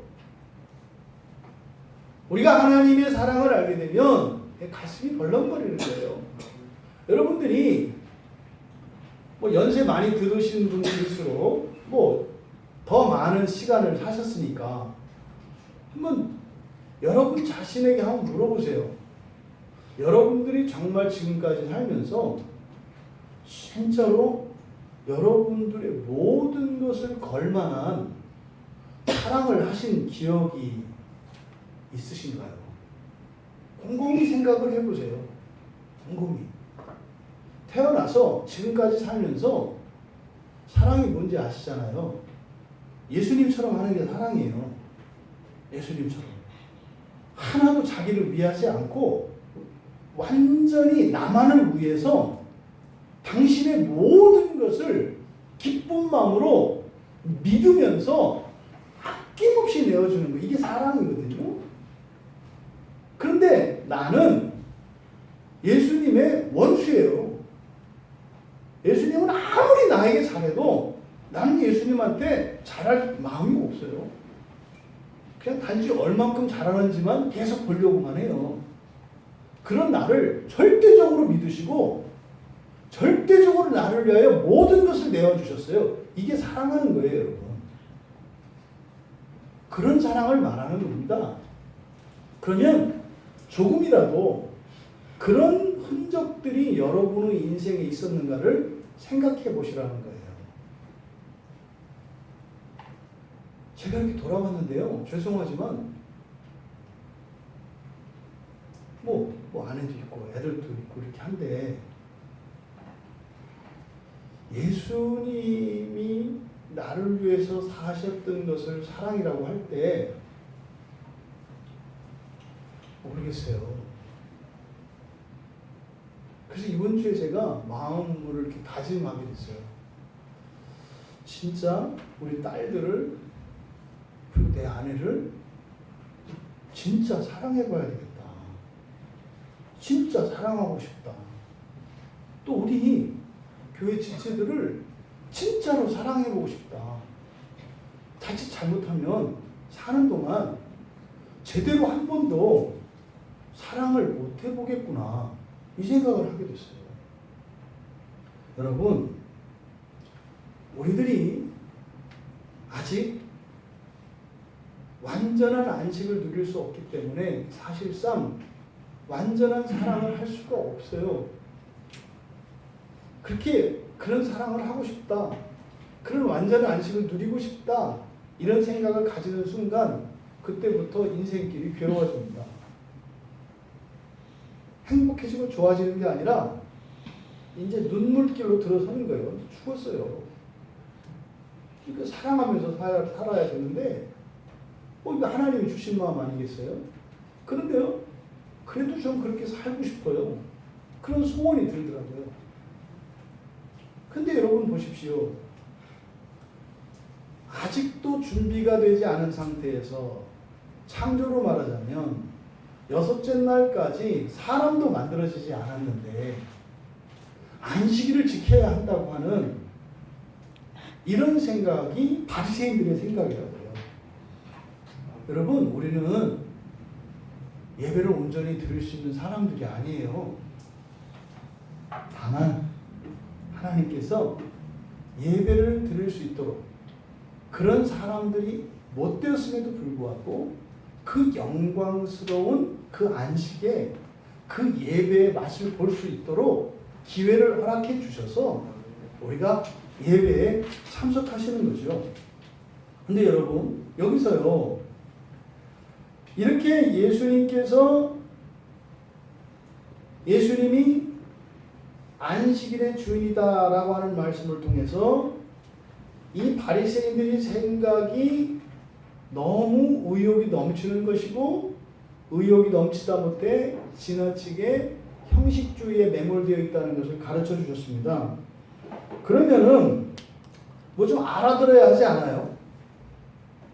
우리가 하나님의 사랑을 알게 되면 가슴이 벌렁거리는 거예요. 여러분들이 연세 많이 들으신 분들일수록 더 많은 시간을 사셨으니까 한번 여러분 자신에게 한번 물어보세요. 여러분들이 정말 지금까지 살면서 진짜로 여러분들의 모든 것을 걸만한 사랑을 하신 기억이 있으신가요? 곰곰이 생각을 해보세요. 곰곰이. 태어나서 지금까지 살면서 사랑이 뭔지 아시잖아요. 예수님처럼 하는 게 사랑이에요. 예수님처럼. 하나도 자기를 위하지 않고 완전히 나만을 위해서 당신의 모든 것을 기쁜 마음으로 믿으면서 아낌없이 내어주는 거. 이게 사랑이거든요. 그런데 나는 예수님의 원수예요. 예수님은 아무리 나에게 잘해도 나는 예수님한테 잘할 마음이 없어요. 그냥 단지 얼만큼 잘하는지만 계속 보려고만 해요. 그런 나를 절대적으로 믿으시고 절대적으로 나를 위하여 모든 것을 내어주셨어요. 이게 사랑하는 거예요, 여러분. 그런 사랑을 말하는 겁니다. 그러면 조금이라도 그런 흔적들이 여러분의 인생에 있었는가를 생각해 보시라는 거예요. 제가 이렇게 돌아봤는데요. 죄송하지만 아내도 있고 애들도 있고 이렇게 한데 예수님이 나를 위해서 사셨던 것을 사랑이라고 할 때 모르겠어요. 그래서 이번 주에 제가 마음을 이렇게 다짐하게 됐어요. 진짜 우리 딸들을 그리고 내 아내를 진짜 사랑해봐야 되겠다. 진짜 사랑하고 싶다. 또 우리 교회 지체들을 진짜로 사랑해보고 싶다. 자칫 잘못하면 사는 동안 제대로 한 번도 사랑을 못 해보겠구나. 이 생각을 하게 됐어요. 여러분, 우리들이 아직 완전한 안식을 누릴 수 없기 때문에 사실상 완전한 사랑을 할 수가 없어요. 그런 사랑을 하고 싶다. 그런 완전한 안식을 누리고 싶다. 이런 생각을 가지는 순간 그때부터 인생길이 괴로워집니다. 행복해지고 좋아지는 게 아니라 이제 눈물길로 들어서는 거예요. 죽었어요. 그러니까 사랑하면서 살아야 되는데 이거 하나님이 주신 마음 아니겠어요? 그런데요. 그래도 좀 그렇게 살고 싶어요. 그런 소원이 들더라고요. 근데 여러분 보십시오. 아직도 준비가 되지 않은 상태에서 창조로 말하자면 6째 날까지 사람도 만들어지지 않았는데 안식일을 지켜야 한다고 하는 이런 생각이 바리새인들의 생각이라고요. 여러분, 우리는 예배를 온전히 드릴 수 있는 사람들이 아니에요. 다만 하나님께서 예배를 드릴 수 있도록 그런 사람들이 못 되었음에도 불구하고 그 영광스러운 그 안식에 그 예배의 맛을 볼 수 있도록 기회를 허락해 주셔서 우리가 예배에 참석하시는 거죠. 근데 여러분 여기서요 이렇게 예수님이 안식일의 주인이다라고 하는 말씀을 통해서 이 바리새인들의 생각이 너무 의욕이 넘치는 것이고 의욕이 넘치다 못해 지나치게 형식주의에 매몰되어 있다는 것을 가르쳐 주셨습니다. 그러면은 뭐 좀 알아들어야 하지 않아요?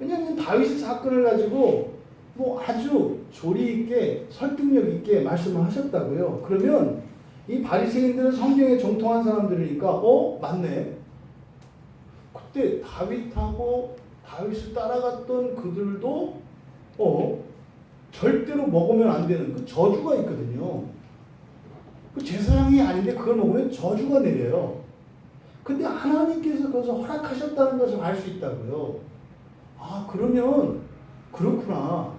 왜냐하면 다윗의 사건을 가지고 뭐 아주 조리 있게 설득력 있게 말씀을 하셨다고요. 그러면 이 바리새인들은 성경에 정통한 사람들이니까 맞네. 그때 다윗하고 다윗을 따라갔던 그들도 절대로 먹으면 안 되는 그 저주가 있거든요. 그 제사장이 아닌데 그걸 먹으면 저주가 내려요. 근데 하나님께서 그것을 허락하셨다는 것을 알 수 있다고요. 그러면 그렇구나.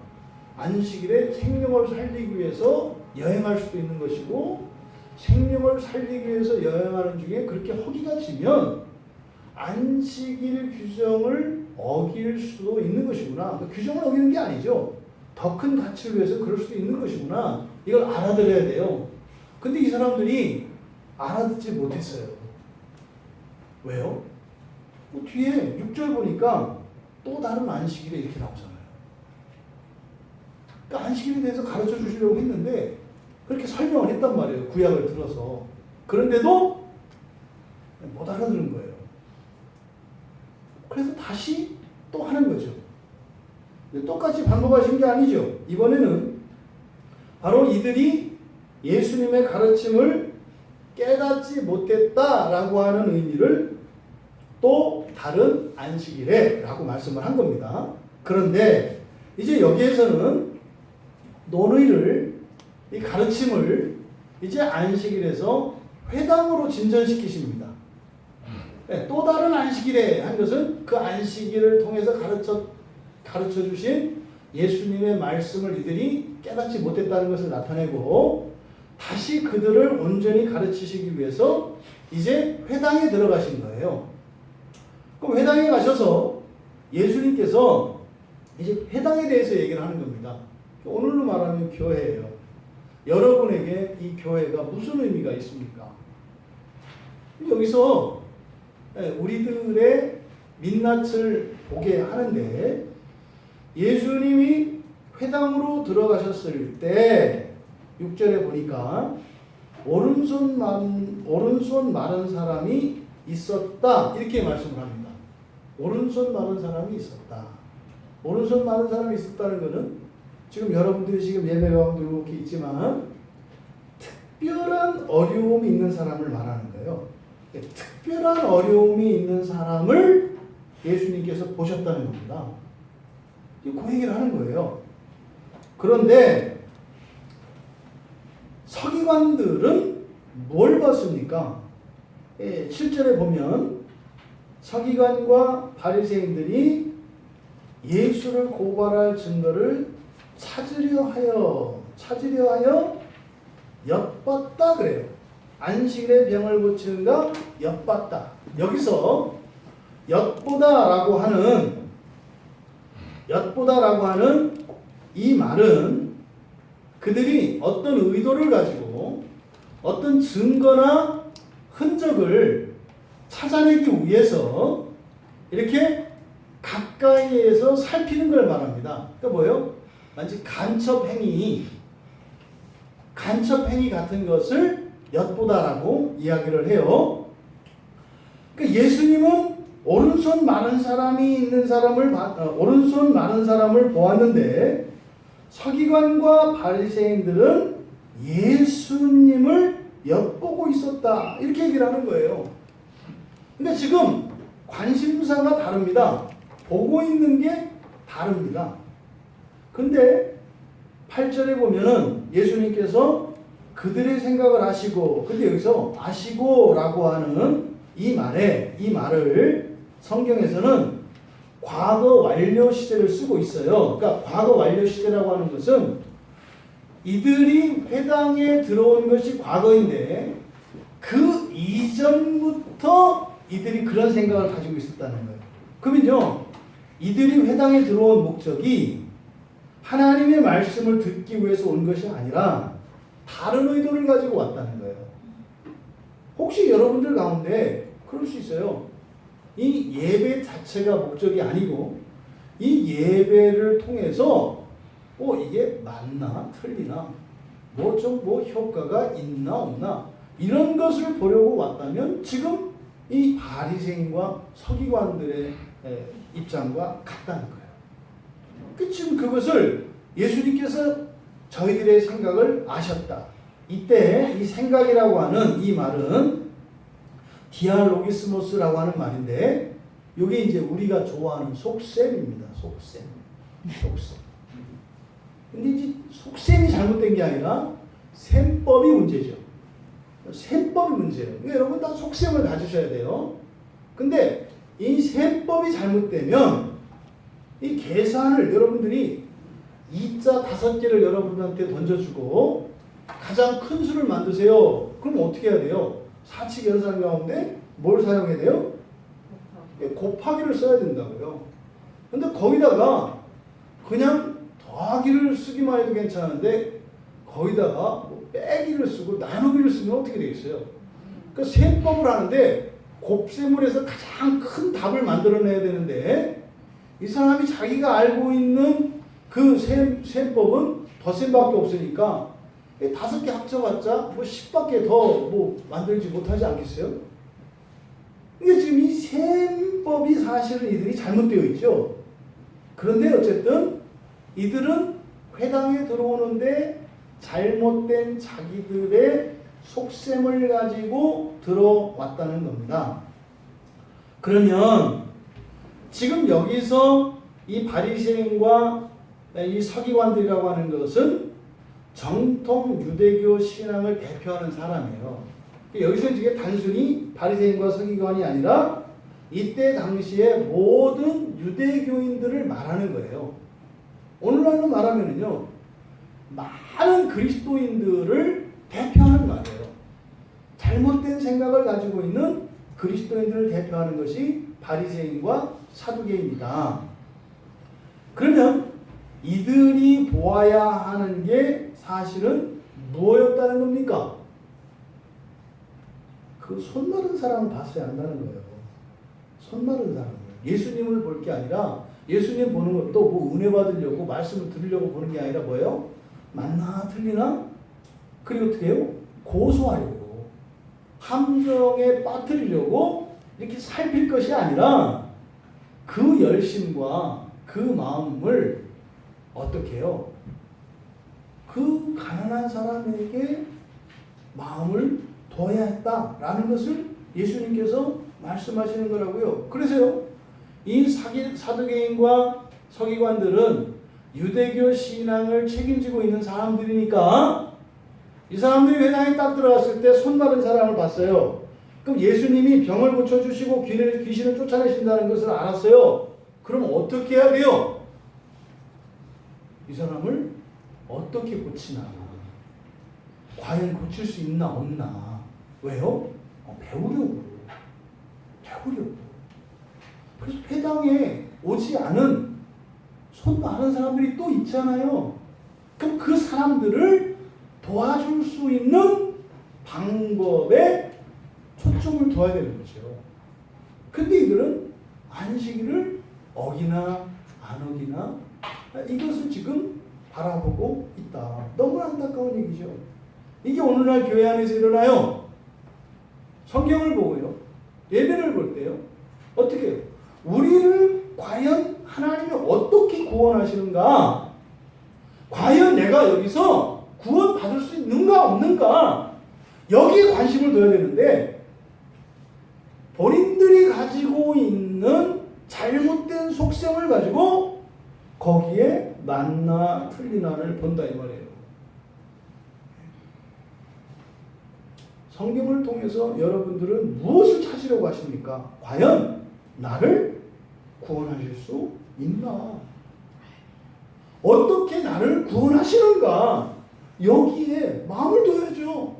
안식일에 생명을 살리기 위해서 여행할 수도 있는 것이고 생명을 살리기 위해서 여행하는 중에 그렇게 허기가 지면 안식일 규정을 어길 수도 있는 것이구나. 규정을 어기는 게 아니죠. 더 큰 가치를 위해서 그럴 수도 있는 것이구나. 이걸 알아들어야 돼요. 근데 이 사람들이 알아듣지 못했어요. 왜요? 뒤에 6절 보니까 또 다른 안식일에 이렇게 나오잖아요. 그러니까 안식일에 대해서 가르쳐 주시려고 했는데 그렇게 설명을 했단 말이에요. 구약을 들어서. 그런데도 못 알아들은 거예요. 그래서 다시 또 하는 거죠. 똑같이 반복하신 게 아니죠. 이번에는 바로 이들이 예수님의 가르침을 깨닫지 못했다라고 하는 의미를 또 다른 안식일에 라고 말씀을 한 겁니다. 그런데 이제 여기에서는 이 가르침을 이제 안식일에서 회당으로 진전시키십니다. 또 다른 안식일에 한 것은 그 안식일을 통해서 가르쳐 주신 예수님의 말씀을 이들이 깨닫지 못했다는 것을 나타내고 다시 그들을 온전히 가르치시기 위해서 이제 회당에 들어가신 거예요. 그럼 회당에 가셔서 예수님께서 이제 회당에 대해서 얘기를 하는 겁니다. 오늘로 말하면 교회예요. 여러분에게 이 교회가 무슨 의미가 있습니까? 여기서 우리들의 민낯을 보게 하는데 예수님이 회당으로 들어가셨을 때 6절에 보니까 오른손 마른 사람이 있었다 이렇게 말씀을 합니다. 오른손 마른 사람이 있었다. 오른손 마른 사람이 있었다는 것은 지금 여러분들이 지금 예배 가운데 이렇게 있지만 특별한 어려움이 있는 사람을 말하는 거예요. 특별한 어려움이 있는 사람을 예수님께서 보셨다는 겁니다. 그 얘기를 하는 거예요. 그런데 서기관들은 뭘 봤습니까? 7절에 보면 서기관과 바리새인들이 예수를 고발할 증거를 찾으려 하여 엿봤다 그래요. 안식일에 병을 고치는가 엿봤다. 여기서 엿보다라고 하는 이 말은 그들이 어떤 의도를 가지고 어떤 증거나 흔적을 찾아내기 위해서 이렇게 가까이에서 살피는 걸 말합니다. 그러니까 뭐예요? 마치 간첩행위 같은 것을 엿보다라고 이야기를 해요. 그러니까 예수님은 오른손 마른 사람을 보았는데 서기관과 바리새인들은 예수님을 엿보고 있었다 이렇게 얘기를 하는 거예요. 그러니까 지금 관심사가 다릅니다. 보고 있는 게 다릅니다. 근데 8절에 보면은 예수님께서 그들의 생각을 아시고, 근데 여기서 아시고라고 하는 이 말을 성경에서는 과거 완료 시제를 쓰고 있어요. 그러니까 과거 완료 시제라고 하는 것은 이들이 회당에 들어온 것이 과거인데 그 이전부터 이들이 그런 생각을 가지고 있었다는 거예요. 그러면요, 이들이 회당에 들어온 목적이 하나님의 말씀을 듣기 위해서 온 것이 아니라 다른 의도를 가지고 왔다는 거예요. 혹시 여러분들 가운데 그럴 수 있어요. 이 예배 자체가 목적이 아니고 이 예배를 통해서 이게 맞나 틀리나 뭐 효과가 있나 없나 이런 것을 보려고 왔다면 지금 이 바리새인과 서기관들의 입장과 같다는 거예요. 지금 그것을 예수님께서 저희들의 생각을 아셨다. 이때 이 생각이라고 하는 이 말은 디알로기스모스라고 하는 말인데 이게 이제 우리가 좋아하는 속셈입니다. 속셈. 근데 이제 속셈이 잘못된 게 아니라 셈법이 문제죠. 셈법이 문제예요. 그러니까 여러분 다 속셈을 가지셔야 돼요. 근데 이 셈법이 잘못되면 이 계산을 여러분들이 2자 5개를 여러분한테 던져주고 가장 큰 수를 만드세요. 그럼 어떻게 해야 돼요? 사칙 연산 가운데 뭘 사용해야 돼요? 곱하기를 써야 된다고요. 근데 거기다가 그냥 더하기를 쓰기만 해도 괜찮은데 거기다가 빼기를 쓰고 나누기를 쓰면 어떻게 되겠어요? 그러니까 셈법을 하는데 곱셈을 해서 가장 큰 답을 만들어내야 되는데 이 사람이 자기가 알고 있는 그 셈법은 덧셈밖에 없으니까 5개 합쳐봤자 10밖에 더 만들지 못하지 않겠어요? 이게 지금 이 셈법이 사실은 이들이 잘못되어 있죠. 그런데 어쨌든 이들은 회당에 들어오는데 잘못된 자기들의 속셈을 가지고 들어왔다는 겁니다. 그러면 지금 여기서 이 바리새인과 이 서기관들이라고 하는 것은 정통 유대교 신앙을 대표하는 사람이에요. 여기서 이게 단순히 바리새인과 서기관이 아니라 이때 당시에 모든 유대교인들을 말하는 거예요. 오늘날로 말하면요, 많은 그리스도인들을 대표하는 말이에요. 잘못된 생각을 가지고 있는 그리스도인들을 대표하는 것이 바리새인과 사두개인이다. 그러면 이들이 보아야 하는 게 사실은 무엇이었다는 겁니까? 그 손마른 사람을 봤어야 한다는 거예요. 손마른 사람을. 예수님을 볼 게 아니라 예수님 보는 것도 은혜 받으려고 말씀을 들으려고 보는 게 아니라 뭐예요? 맞나 틀리나? 그리고 어떻게 해요? 고소하려고 함정에 빠뜨리려고 이렇게 살필 것이 아니라 그 열심과 그 마음을 어떻게 해요? 그 가난한 사람에게 마음을 둬야 했다라는 것을 예수님께서 말씀하시는 거라고요. 그래서요, 이 사두개인과 서기관들은 유대교 신앙을 책임지고 있는 사람들이니까 이 사람들이 회당에 딱 들어갔을 때 손마른 사람을 봤어요. 그럼 예수님이 병을 고쳐주시고 귀신을 쫓아내신다는 것을 알았어요. 그럼 어떻게 해야 돼요? 이 사람을 어떻게 고치나? 과연 고칠 수 있나 없나? 왜요? 배우려고. 그래서 회당에 오지 않은 손 마른 사람들이 또 있잖아요. 그럼 그 사람들을 도와줄 수 있는 방법에 초점을 둬야 되는 거죠. 근데 이들은 안식일을 어기나 안 어기나 이것을 지금 바라보고 있다. 너무 안타까운 얘기죠. 이게 오늘날 교회 안에서 일어나요. 성경을 보고요. 예배를 볼 때요. 어떻게 해요? 우리를 과연 하나님이 어떻게 구원하시는가? 과연 내가 여기서 구원받을 수 있는가 없는가? 여기에 관심을 둬야 되는데 본인들이 가지고 있는 잘못된 속셈을 가지고 거기에 맞나 틀리나를 본다 이 말이에요. 성경을 통해서 여러분들은 무엇을 찾으려고 하십니까? 과연 나를 구원하실 수 있나? 어떻게 나를 구원하시는가? 여기에 마음을 둬야죠.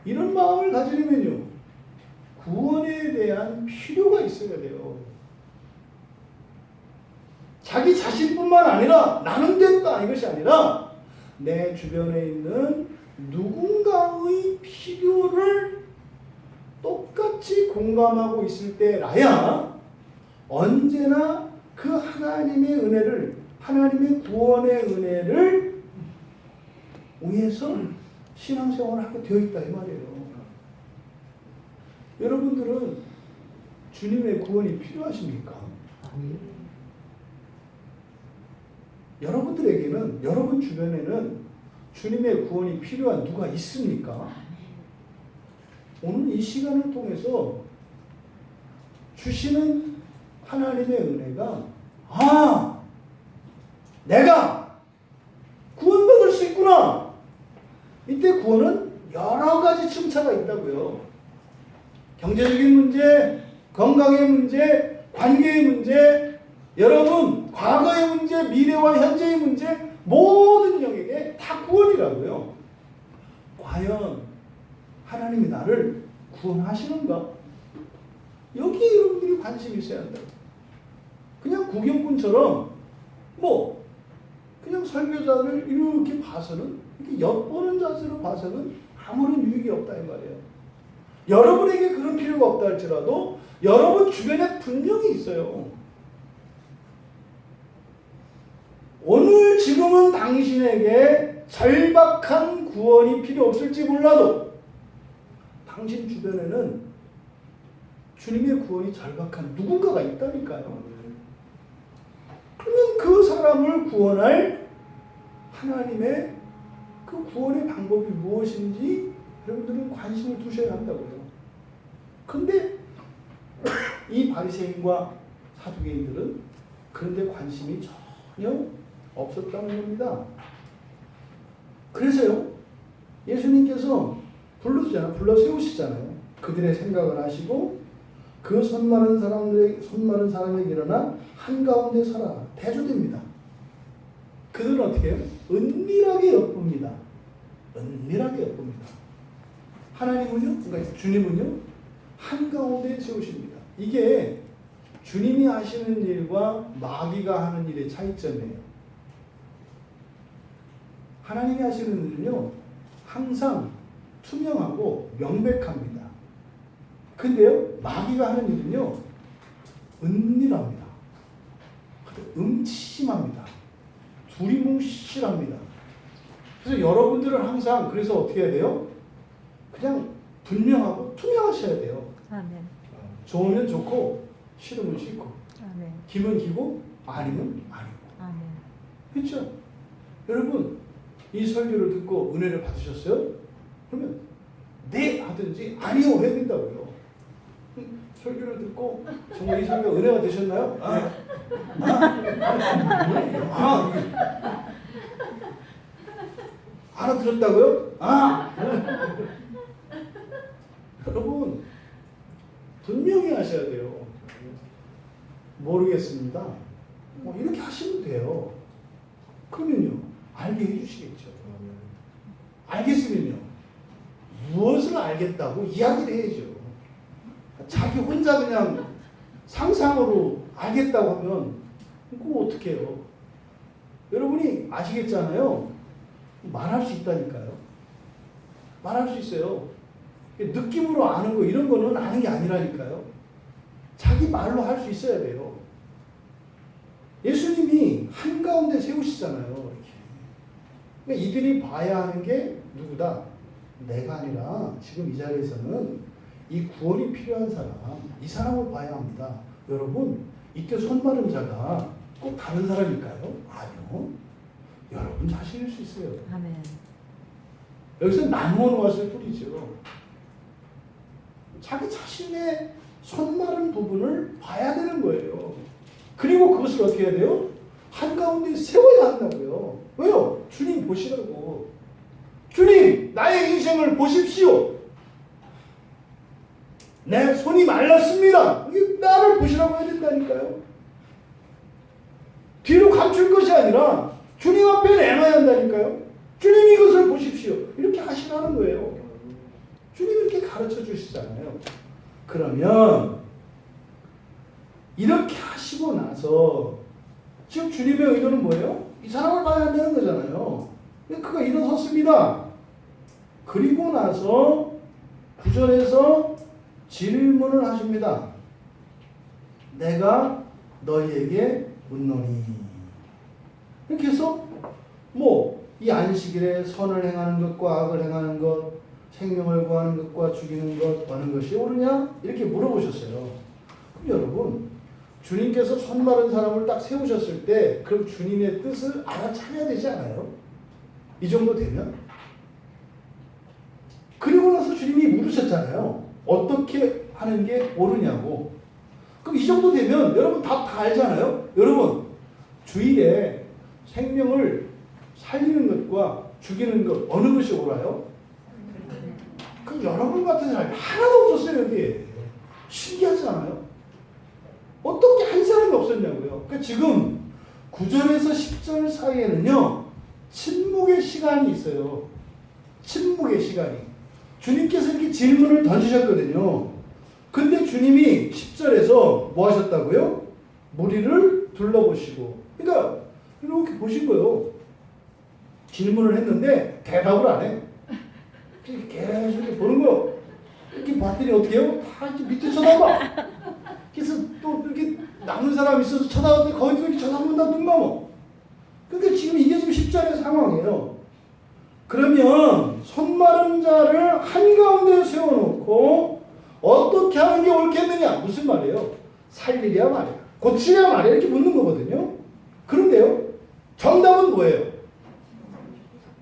이런 마음을 가지려면요, 구원에 대한 필요가 있어야 돼요. 자기 자신뿐만 아니라 나는 됐다 이것이 아니라 내 주변에 있는 누군가의 필요를 똑같이 공감하고 있을 때라야 언제나 그 하나님의 은혜를, 하나님의 구원의 은혜를 위해서 신앙생활을 하게 되어 있다 이 말이에요. 여러분들은 주님의 구원이 필요하십니까? 여러분들에게는, 여러분 주변에는 주님의 구원이 필요한 누가 있습니까? 오늘 이 시간을 통해서 주시는 하나님의 은혜가 내가 구원받을 수 있구나. 이때 구원은 여러 가지 층차가 있다고요. 경제적인 문제, 건강의 문제, 관계의 문제, 여러분 과거의 문제, 미래와 현재의 문제, 모든 영역에 다 구원이라고요. 과연 하나님이 나를 구원하시는가? 여기에 여러분들이 관심이 있어야 한다. 그냥 구경꾼처럼 그냥 설교자를 이렇게 봐서는, 이렇게 엿보는 자세로 봐서는 아무런 유익이 없다 이 말이에요. 여러분에게 그런 필요가 없다 할지라도 여러분 주변에 분명히 있어요. 오늘 지금은 당신에게 절박한 구원이 필요 없을지 몰라도 당신 주변에는 주님의 구원이 절박한 누군가가 있다니까요. 그러면 그 사람을 구원할 하나님의 그 구원의 방법이 무엇인지 여러분들은 관심을 두셔야 한다고요. 근데 이 바리새인과 사두개인들은 그런데 관심이 전혀 없었다는 겁니다. 그래서요, 예수님께서 불러 세우시잖아요. 그들의 생각을 하시고 그 손 마른 사람에게 일어나 한가운데 서라. 대조됩니다. 그들은 어떻게 해요? 은밀하게 엿봅니다. 은밀하게 엿봅니다. 하나님은요, 그러니까 주님은요, 한가운데 세우십니다. 이게 주님이 하시는 일과 마귀가 하는 일의 차이점이에요. 하나님이 하시는 일은요, 항상 투명하고 명백합니다. 근데요, 마귀가 하는 일은요, 은밀합니다. 음침합니다. 두리뭉실합니다. 그래서 여러분들은 항상 그래서 어떻게 해야 돼요? 그냥 분명하고 투명하셔야 돼요. 아멘. 좋으면 좋고 싫으면 싫고 아멘. 기면 기고 아니면 아니고. 아멘. 그렇죠? 여러분 이 설교를 듣고 은혜를 받으셨어요? 그러면 네 하든지 아니요 해야 된다고요. 설교를 듣고 정말 이 설교가 은혜가 되셨나요? 알아들었다고요? 여러분 분명히 하셔야 돼요. 모르겠습니다. 이렇게 하시면 돼요. 그러면요 알게 해주시겠죠. 알겠으면요 무엇을 알겠다고 이야기를 해야죠. 자기 혼자 그냥 상상으로 알겠다고 하면 그거 어떻게 해요? 여러분이 아시겠잖아요. 말할 수 있다니까요. 말할 수 있어요. 느낌으로 아는 거 이런 거는 아는 게 아니라니까요. 자기 말로 할 수 있어야 돼요. 예수님이 한가운데 세우시잖아요. 이렇게. 그러니까 이들이 봐야 하는 게 누구다? 내가 아니라 지금 이 자리에서는 이 구원이 필요한 사람, 이 사람을 봐야 합니다. 여러분, 이때 손 마른 자가 꼭 다른 사람일까요? 아니요. 여러분 자신일 수 있어요. 아멘. 여기서 나누어 놓았을 뿐이죠. 자기 자신의 손 마른 부분을 봐야 되는 거예요. 그리고 그것을 어떻게 해야 돼요? 한가운데 세워야 한다고요. 왜요? 주님 보시라고. 주님, 나의 인생을 보십시오. 내 손이 말랐습니다. 이게 나를 보시라고 해야 된다니까요. 뒤로 감출 것이 아니라 주님 앞에 내놔야 한다니까요. 주님 이것을 보십시오. 이렇게 하시라는 거예요. 주님이 이렇게 가르쳐 주시잖아요. 그러면 이렇게 하시고 나서 지금 주님의 의도는 뭐예요? 이 사람을 봐야 한다는 거잖아요. 그가 일어섰습니다. 그리고 나서 9절에서 질문을 하십니다. 내가 너희에게 묻노니. 이렇게 해서 이 안식일에 선을 행하는 것과 악을 행하는 것, 생명을 구하는 것과 죽이는 것, 어느 것이 옳으냐? 이렇게 물어보셨어요. 그럼 여러분, 주님께서 손 마른 사람을 딱 세우셨을 때 그럼 주님의 뜻을 알아차려야 되지 않아요? 이 정도 되면? 그리고 나서 주님이 물으셨잖아요. 어떻게 하는 게 옳으냐고. 그럼 이 정도 되면 여러분 답 다 알잖아요? 여러분, 주일에 생명을 살리는 것과 죽이는 것 어느 것이 옳아요? 그 여러분 같은 사람이 하나도 없었어요. 여기에. 신기하지 않아요? 어떻게 한 사람이 없었냐고요. 그러니까 지금 9절에서 10절 사이에는요, 침묵의 시간이 있어요. 침묵의 시간이. 주님께서 이렇게 질문을 던지셨거든요. 근데 주님이 10절에서 뭐 하셨다고요? 무리를 둘러보시고. 그러니까 이렇게 보신 거예요. 질문을 했는데 대답을 안 해. 계속 이렇게 보는 거. 이렇게 봤더니 어떻게 해요? 다 이렇게 밑에 쳐다봐. 그래서 또 이렇게 남은 사람이 있어서 쳐다보는데 거기도 이렇게 쳐다본다 눈 감어. 그러니까 지금 이게 지금 10절의 상황이에요. 그러면 손 마른 자를 한가운데 세워놓고 어떻게 하는 게 옳겠느냐? 무슨 말이에요? 살리랴 말이야. 고치랴 말이야. 이렇게 묻는 거거든요. 그런데요, 정답은 뭐예요?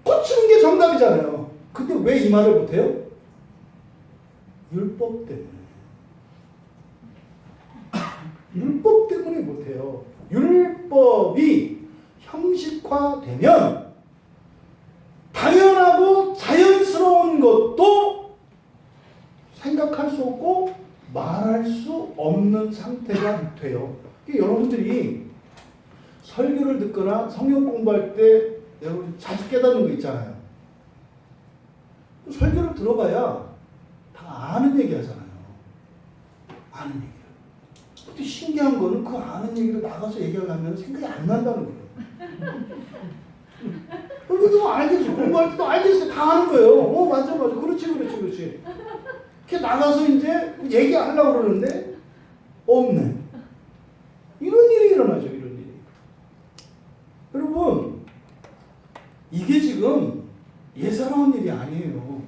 고치는 게 정답이잖아요. 근데 왜 이 말을 못해요? 율법 때문에. 율법 때문에 못해요. 율법이 형식화되면 당연하고 자연스러운 것도 생각할 수 없고 말할 수 없는 상태가 돼요. 여러분들이 설교를 듣거나 성경 공부할 때 여러분 자주 깨닫는 거 있잖아요. 설교를 들어봐야 다 아는 얘기 하잖아요. 아는 얘기를. 근데 신기한 거는 그 아는 얘기를 나가서 얘기하려면 생각이 안 난다는 거예요. 그리고 알겠어. 공부할 때도 알겠어요. 다 아는 거예요. 맞아. 그렇지. 이렇게 나가서 이제 얘기하려고 그러는데 없네. 이런 일이 일어나죠. 이런 일이. 여러분, 이게 지금 예사로운 일이 아니에요.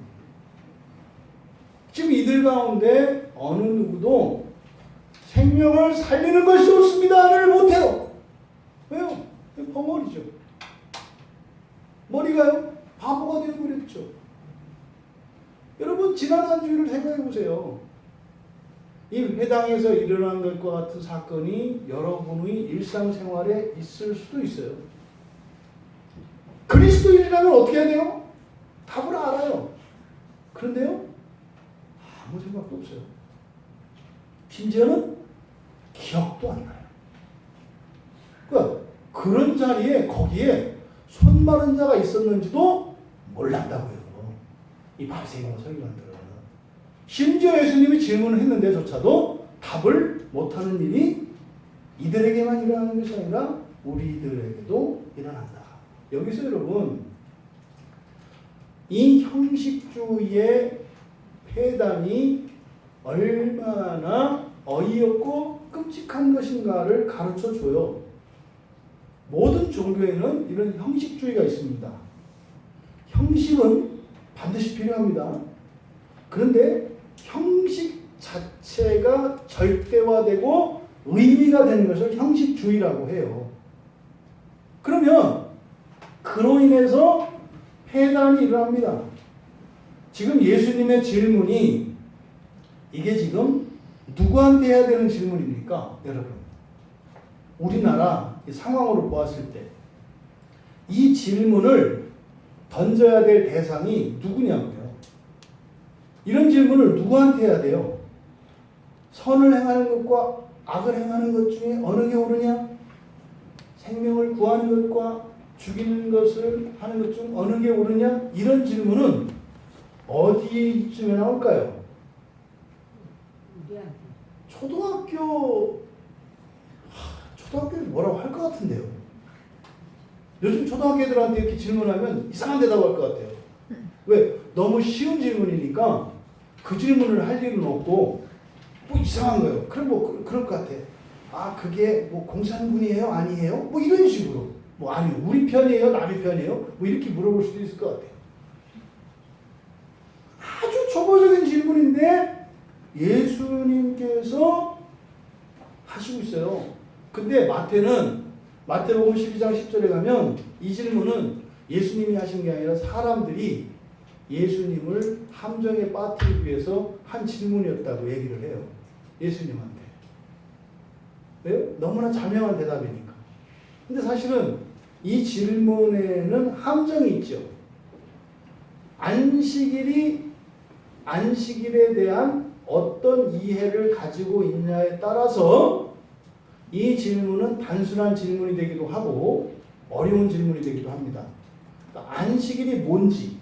지금 이들 가운데 어느 누구도 생명을 살리는 것이 옳습니다를 못해요. 왜요? 벙어리죠. 머리가요? 바보가 되어버렸죠. 여러분, 지난 한 주일을 생각해 보세요. 이 회당에서 일어난 것과 같은 사건이 여러분의 일상생활에 있을 수도 있어요. 그리스도인이라면 어떻게 해야 돼요? 답을 알아요. 그런데요, 아무 생각도 없어요. 심지어는 기억도 안 나요. 그러니까 그런 자리에 거기에 손 마른 자가 있었는지도 몰랐다고요. 이 바리새인과 서기관들은. 심지어 예수님이 질문을 했는데조차도 답을 못하는 일이 이들에게만 일어나는 것이 아니라 우리들에게도 일어난다. 여기서 여러분, 이 형식주의의 폐단이 얼마나 어이없고 끔찍한 것인가를 가르쳐 줘요. 모든 종교에는 이런 형식주의가 있습니다. 형식은 반드시 필요합니다. 그런데 형식 자체가 절대화되고 의미가 되는 것을 형식주의라고 해요. 그러면 그로 인해서 폐단이 일어납니다. 지금 예수님의 질문이 이게 지금 누구한테 해야 되는 질문입니까? 여러분, 우리나라 상황으로 보았을 때 이 질문을 던져야 될 대상이 누구냐고요. 이런 질문을 누구한테 해야 돼요? 선을 행하는 것과 악을 행하는 것 중에 어느 게 옳으냐? 생명을 구하는 것과 죽이는 것을 하는 것 중 어느 게 옳으냐? 이런 질문은 어디쯤에 나올까요? 초등학교에 뭐라고 할 것 같은데요. 요즘 초등학교 애들한테 이렇게 질문하면 이상한 대답할 것 같아요. 왜? 너무 쉬운 질문이니까 그 질문을 할 일은 없고 뭐 이상한 거예요. 그럼 뭐 그럴 것 같아. 아, 그게 뭐 공산군이에요? 아니에요? 뭐 이런 식으로. 뭐 아니, 우리 편이에요? 남의 편이에요? 뭐 이렇게 물어볼 수도 있을 것 같아요. 아주 초보적인 질문인데 예수님께서 하시고 있어요. 근데 마태복음 12장 10절에 가면 이 질문은 예수님이 하신 게 아니라 사람들이 예수님을 함정에 빠뜨리기 위해서 한 질문이었다고 얘기를 해요. 예수님한테. 왜요? 너무나 자명한 대답이니까. 근데 사실은 이 질문에는 함정이 있죠. 안식일에 대한 어떤 이해를 가지고 있냐에 따라서 이 질문은 단순한 질문이 되기도 하고 어려운 질문이 되기도 합니다. 그러니까 안식일이 뭔지,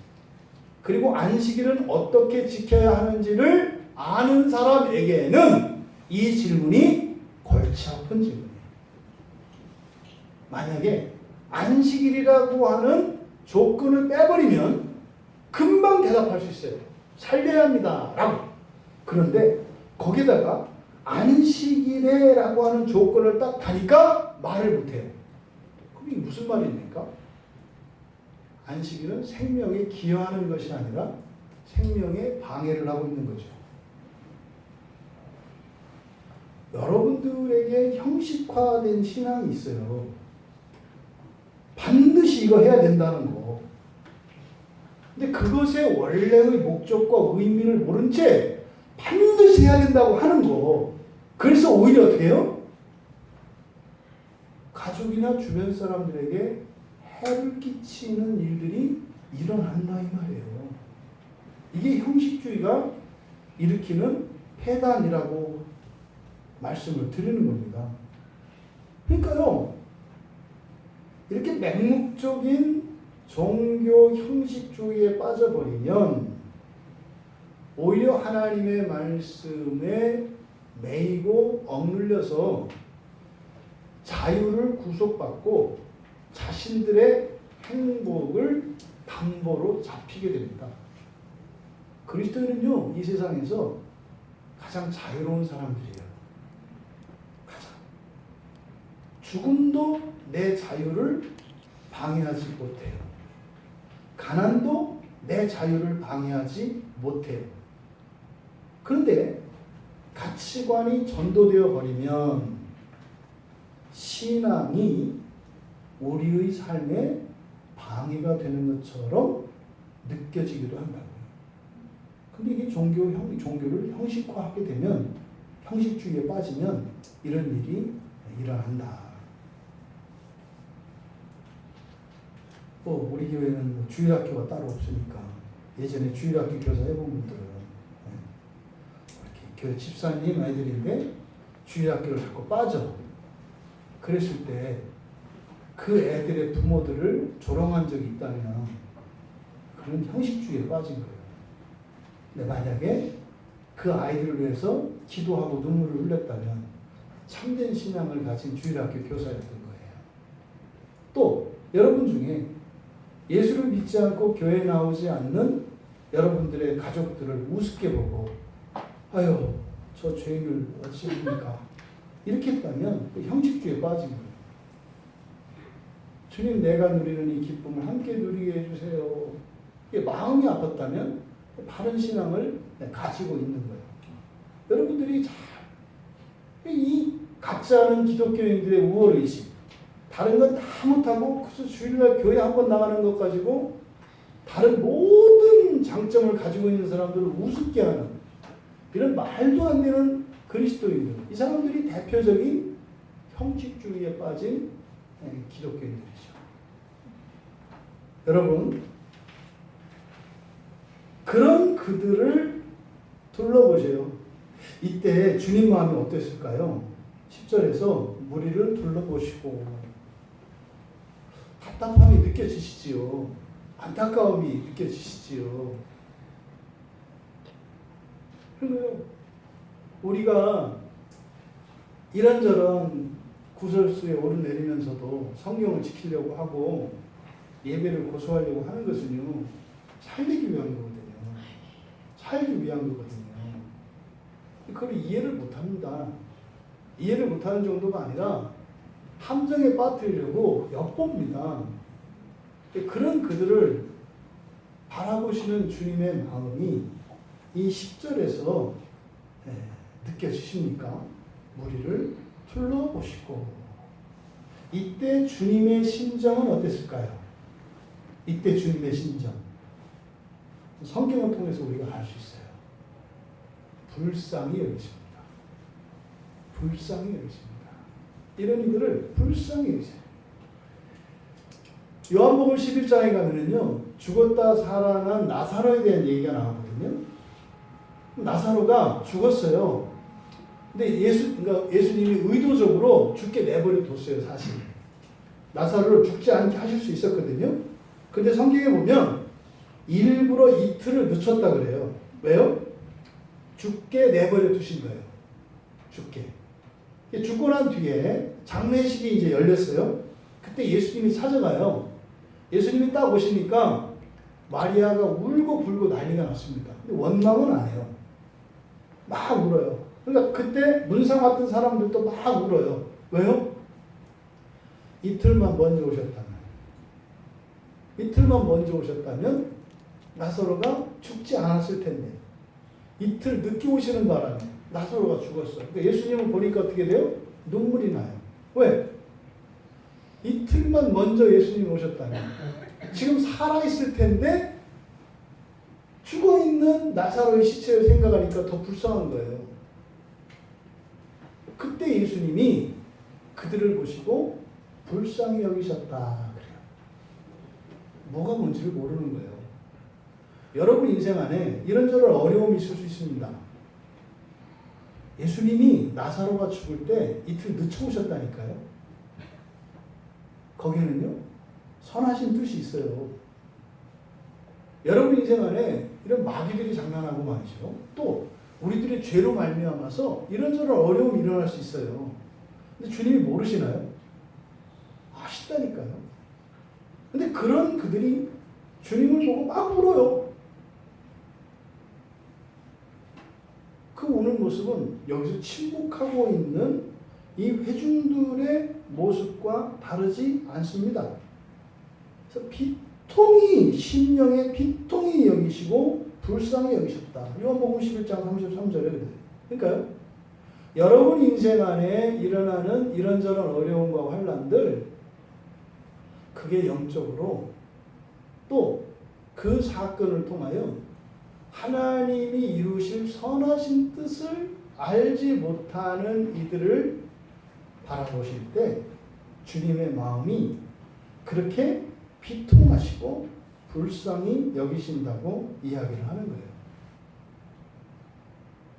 그리고 안식일은 어떻게 지켜야 하는지를 아는 사람에게는 이 질문이 골치 아픈 질문이에요. 만약에 안식일이라고 하는 조건을 빼버리면 금방 대답할 수 있어요. 살려야 합니다 라고. 그런데 거기다가 안식일에라고 하는 조건을 딱 다니까 말을 못해요. 그럼 이게 무슨 말입니까? 안식일은 생명에 기여하는 것이 아니라 생명에 방해를 하고 있는 거죠. 여러분들에게 형식화된 신앙이 있어요. 반드시 이거 해야 된다는 거. 근데 그것의 원래의 목적과 의미를 모른 채 반드시 해야 된다고 하는 거. 그래서 오히려 어떻게 해요? 가족이나 주변 사람들에게 해를 끼치는 일들이 일어난다 이 말이에요. 이게 형식주의가 일으키는 폐단이라고 말씀을 드리는 겁니다. 그러니까요, 이렇게 맹목적인 종교 형식주의에 빠져버리면 오히려 하나님의 말씀에 매이고 억눌려서 자유를 구속받고 자신들의 행복을 담보로 잡히게 됩니다. 그리스도인은요, 이 세상에서 가장 자유로운 사람들이에요. 가장. 죽음도 내 자유를 방해하지 못해요. 가난도 내 자유를 방해하지 못해요. 그런데 가치관이 전도되어 버리면 신앙이 우리의 삶에 방해가 되는 것처럼 느껴지기도 한다고요. 근데 이게 종교를 형식화하게 되면, 형식주의에 빠지면 이런 일이 일어난다. 우리 교회는 주일학교가 따로 없으니까 예전에 주일학교 교사 해본 분들은 이렇게 교회 집사님 아이들인데 주일학교를 자꾸 빠져. 그랬을 때 그 애들의 부모들을 조롱한 적이 있다면 그런 형식주의에 빠진 거예요. 근데 만약에 그 아이들을 위해서 기도하고 눈물을 흘렸다면 참된 신앙을 가진 주일학교 교사였던 거예요. 또 여러분 중에 예수를 믿지 않고 교회에 나오지 않는 여러분들의 가족들을 우습게 보고 아유, 저 죄인을 어찌 합니까? 이렇게 했다면 형식주의에 빠진 거예요. 주님, 내가 누리는 이 기쁨을 함께 누리게 해주세요. 이게 마음이 아팠다면 바른 신앙을 가지고 있는 거예요. 여러분들이 이 같지 않은 기독교인들의 우월의식, 다른 건 다 못하고 그래서 주일날 교회 한번 나가는 것 가지고 다른 모든 장점을 가지고 있는 사람들을 우습게 하는 이런 말도 안 되는 그리스도인들, 이 사람들이 대표적인 형식주의에 빠진 기독교인들이죠. 여러분, 그런 그들을 둘러보세요. 이때 주님 마음이 어땠을까요? 10절에서 무리를 둘러보시고 답답함이 느껴지시지요. 안타까움이 느껴지시지요. 그래요. 우리가 이런저런 구설수에 오르내리면서도 성경을 지키려고 하고 예배를 고수하려고 하는 것은요, 살리기 위한 거거든요. 살기 위한 거거든요. 그걸 이해를 못합니다. 이해를 못하는 정도가 아니라 함정에 빠뜨리려고 엿봅니다. 그런 그들을 바라보시는 주님의 마음이 이 10절에서 느껴지십니까? 무리를 둘러보시고. 이때 주님의 심정은 어땠을까요? 이때 주님의 심정. 성경을 통해서 우리가 알 수 있어요. 불쌍히 여기십니다. 불쌍히 여기십니다. 이런 이들을 불쌍히 여기세요. 요한복음 11장에 가면은요, 죽었다 살아난 나사로에 대한 얘기가 나오거든요. 나사로가 죽었어요. 근데 그러니까 예수님이 의도적으로 죽게 내버려 뒀어요, 사실. 나사로를 죽지 않게 하실 수 있었거든요. 근데 성경에 보면 일부러 이틀을 늦췄다 그래요. 왜요? 죽게 내버려 두신 거예요. 죽게. 죽고 난 뒤에 장례식이 이제 열렸어요. 그때 예수님이 찾아가요. 예수님이 딱 오시니까 마리아가 울고 불고 난리가 났습니다. 근데 원망은 안 해요. 막 울어요. 그러니까 그때 문상 왔던 사람들도 막 울어요. 왜요? 이틀만 먼저 오셨다면. 이틀만 먼저 오셨다면 나사로가 죽지 않았을 텐데. 이틀 늦게 오시는 바람에 나사로가 죽었어요. 그러니까 예수님을 보니까 어떻게 돼요? 눈물이 나요. 왜? 이틀만 먼저 예수님 오셨다면 지금 살아있을 텐데 죽어있는 나사로의 시체를 생각하니까 더 불쌍한 거예요. 그때 예수님이 그들을 보시고 불쌍히 여기셨다 그래요. 뭐가 뭔지를 모르는 거예요. 여러분 인생 안에 이런저런 어려움이 있을 수 있습니다. 예수님이 나사로가 죽을 때 이틀 늦춰 오셨다니까요. 거기는요, 선하신 뜻이 있어요. 여러분 인생 안에 이런 마귀들이 장난하고 말이죠. 또 우리들의 죄로 말미암아서 이런저런 어려움이 일어날 수 있어요. 근데 주님이 모르시나요? 아시다니까요. 근데 그런 그들이 주님을 보고 막 울어요. 그 우는 모습은 여기서 침묵하고 있는 이 회중들의 모습과 다르지 않습니다. 그래서 비통히, 심령의 비통히 여기시고 불쌍히 여기셨다. 요한복음 11장 33절에 그러니까요. 여러분 인생 안에 일어나는 이런저런 어려움과 환난들, 그게 영적으로 또 그 사건을 통하여 하나님이 이루실 선하신 뜻을 알지 못하는 이들을 바라보실 때 주님의 마음이 그렇게 비통하시고 불쌍히 여기신다고 이야기를 하는 거예요.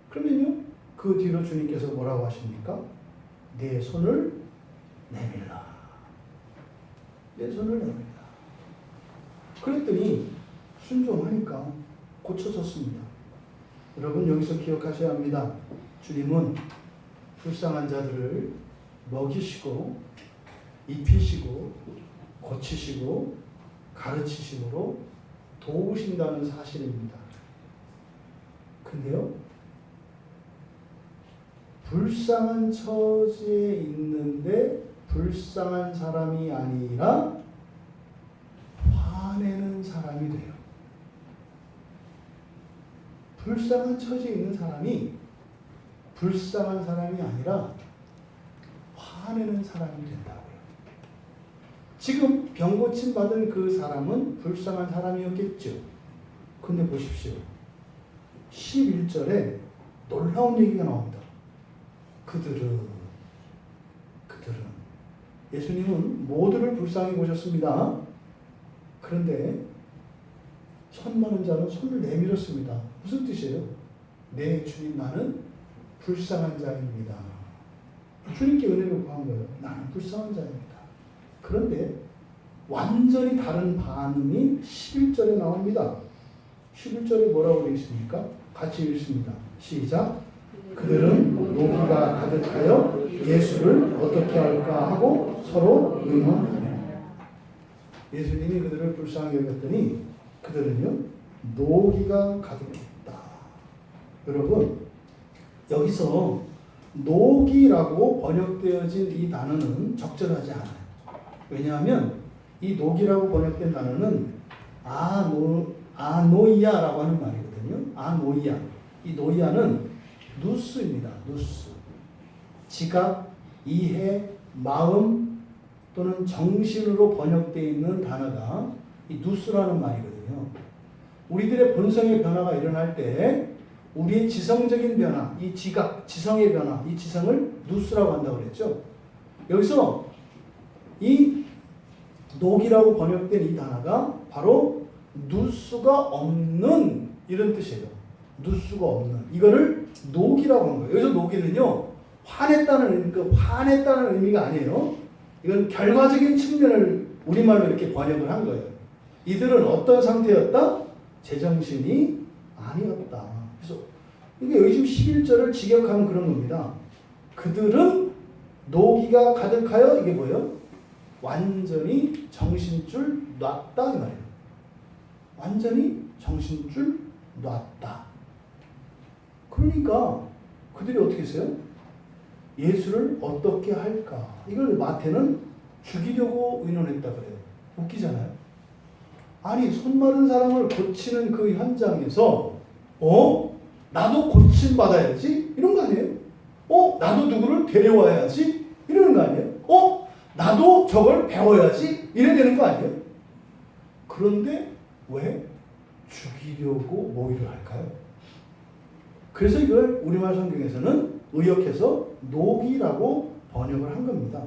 그러면요, 그 뒤로 주님께서 뭐라고 하십니까? 내 손을 내밀라. 내 손을 내밀라. 그랬더니 순종하니까 고쳐졌습니다. 여러분 여기서 기억하셔야 합니다. 주님은 불쌍한 자들을 먹이시고 입히시고 고치시고 가르치심으로 도우신다는 사실입니다. 근데요, 불쌍한 처지에 있는데 불쌍한 사람이 아니라 화내는 사람이 돼요. 불쌍한 처지에 있는 사람이 불쌍한 사람이 아니라 화내는 사람이 된다고요. 지금 병 고침 받은 그 사람은 불쌍한 사람이었겠죠. 근데 보십시오. 11절에 놀라운 얘기가 나옵니다. 그들은 예수님은 모두를 불쌍히 보셨습니다. 그런데 손 많은 자는 손을 내밀었습니다. 무슨 뜻이에요? 네, 주님, 나는 불쌍한 자입니다. 주님께 은혜를 구한 거예요. 나는 불쌍한 자입니다. 그런데 완전히 다른 반응이 11절에 나옵니다. 11절에 뭐라고 되어 있습니까? 같이 읽습니다. 시작. 그들은 노기가 가득하여 예수를 어떻게 할까 하고 서로 의논하며. 예수님이 그들을 불쌍히 여겼더니 그들은요 노기가 가득했다. 여러분 여기서 노기라고 번역되어진 이 단어는 적절하지 않아요. 왜냐하면 이 노기라고 번역된 단어는 아노이아라고 하는 말이거든요. 아노이아. 이 노이아는 누스입니다. 누스. 지각, 이해, 마음 또는 정신으로 번역되어 있는 단어가 이 누스라는 말이거든요. 우리들의 본성의 변화가 일어날 때 우리의 지성적인 변화, 이 지각, 지성의 변화, 이 지성을 누스라고 한다고 그랬죠. 여기서 이 녹이라고 번역된 이 단어가 바로 누수가 없는 이런 뜻이에요. 누수가 없는. 이거를 녹이라고 하는 거예요. 여기서 녹이는요, 화냈다는 의미가 아니에요. 이건 결과적인 측면을 우리말로 이렇게 번역을 한 거예요. 이들은 어떤 상태였다? 제정신이 아니었다. 그래서 이게 여기 지금 11절을 직역하면 그런 겁니다. 그들은 노기가 가득하여 이게 뭐예요? 완전히 정신줄 놨다 이 말이에요. 완전히 정신줄 놨다. 그러니까 그들이 어떻게 했어요? 예수를 어떻게 할까? 이걸 마태는 죽이려고 의논했다 그래요. 웃기잖아요. 아니 손 마른 사람을 고치는 그 현장에서 나도 고침 받아야지? 이런 거 아니에요? 나도 누구를 데려와야지? 이러는 거 아니에요? 나도 저걸 배워야지? 이래야 되는 거 아니에요? 그런데 왜 죽이려고 모의를 할까요? 그래서 이걸 우리말 성경에서는 의역해서 노기라고 번역을 한 겁니다.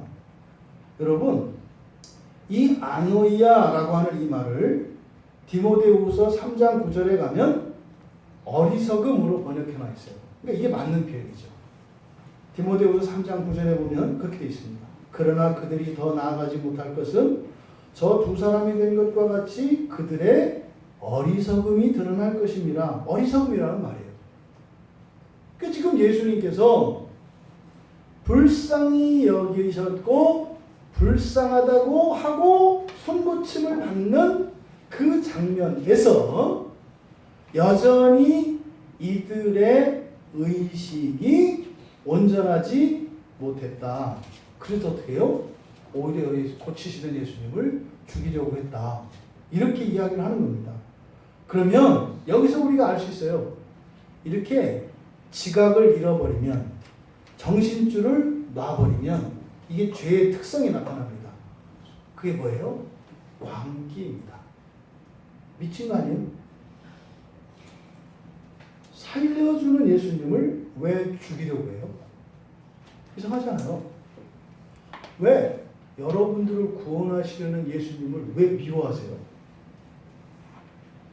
여러분, 이 아노이아라고 하는 이 말을 디모데후서 3장 9절에 가면 어리석음으로 번역해놔 있어요. 그러니까 이게 맞는 표현이죠. 디모데후서 3장 9절에 보면 그렇게 되어 있습니다. 그러나 그들이 더 나아가지 못할 것은 저 두 사람이 된 것과 같이 그들의 어리석음이 드러날 것입니다. 어리석음이라는 말이에요. 그러니까 지금 예수님께서 불쌍히 여기셨고 불쌍하다고 하고 손고침을 받는 그 장면에서 여전히 이들의 의식이 온전하지 못했다. 그래서 어떻게 해요? 오히려 고치시던 예수님을 죽이려고 했다. 이렇게 이야기를 하는 겁니다. 그러면 여기서 우리가 알 수 있어요. 이렇게 지각을 잃어버리면, 정신줄을 놔버리면 이게 죄의 특성이 나타납니다. 그게 뭐예요? 광기입니다. 미친 거 아니에요? 살려주는 예수님을 왜 죽이려고 해요? 이상하잖아요. 왜 여러분들을 구원하시려는 예수님을 왜 미워하세요?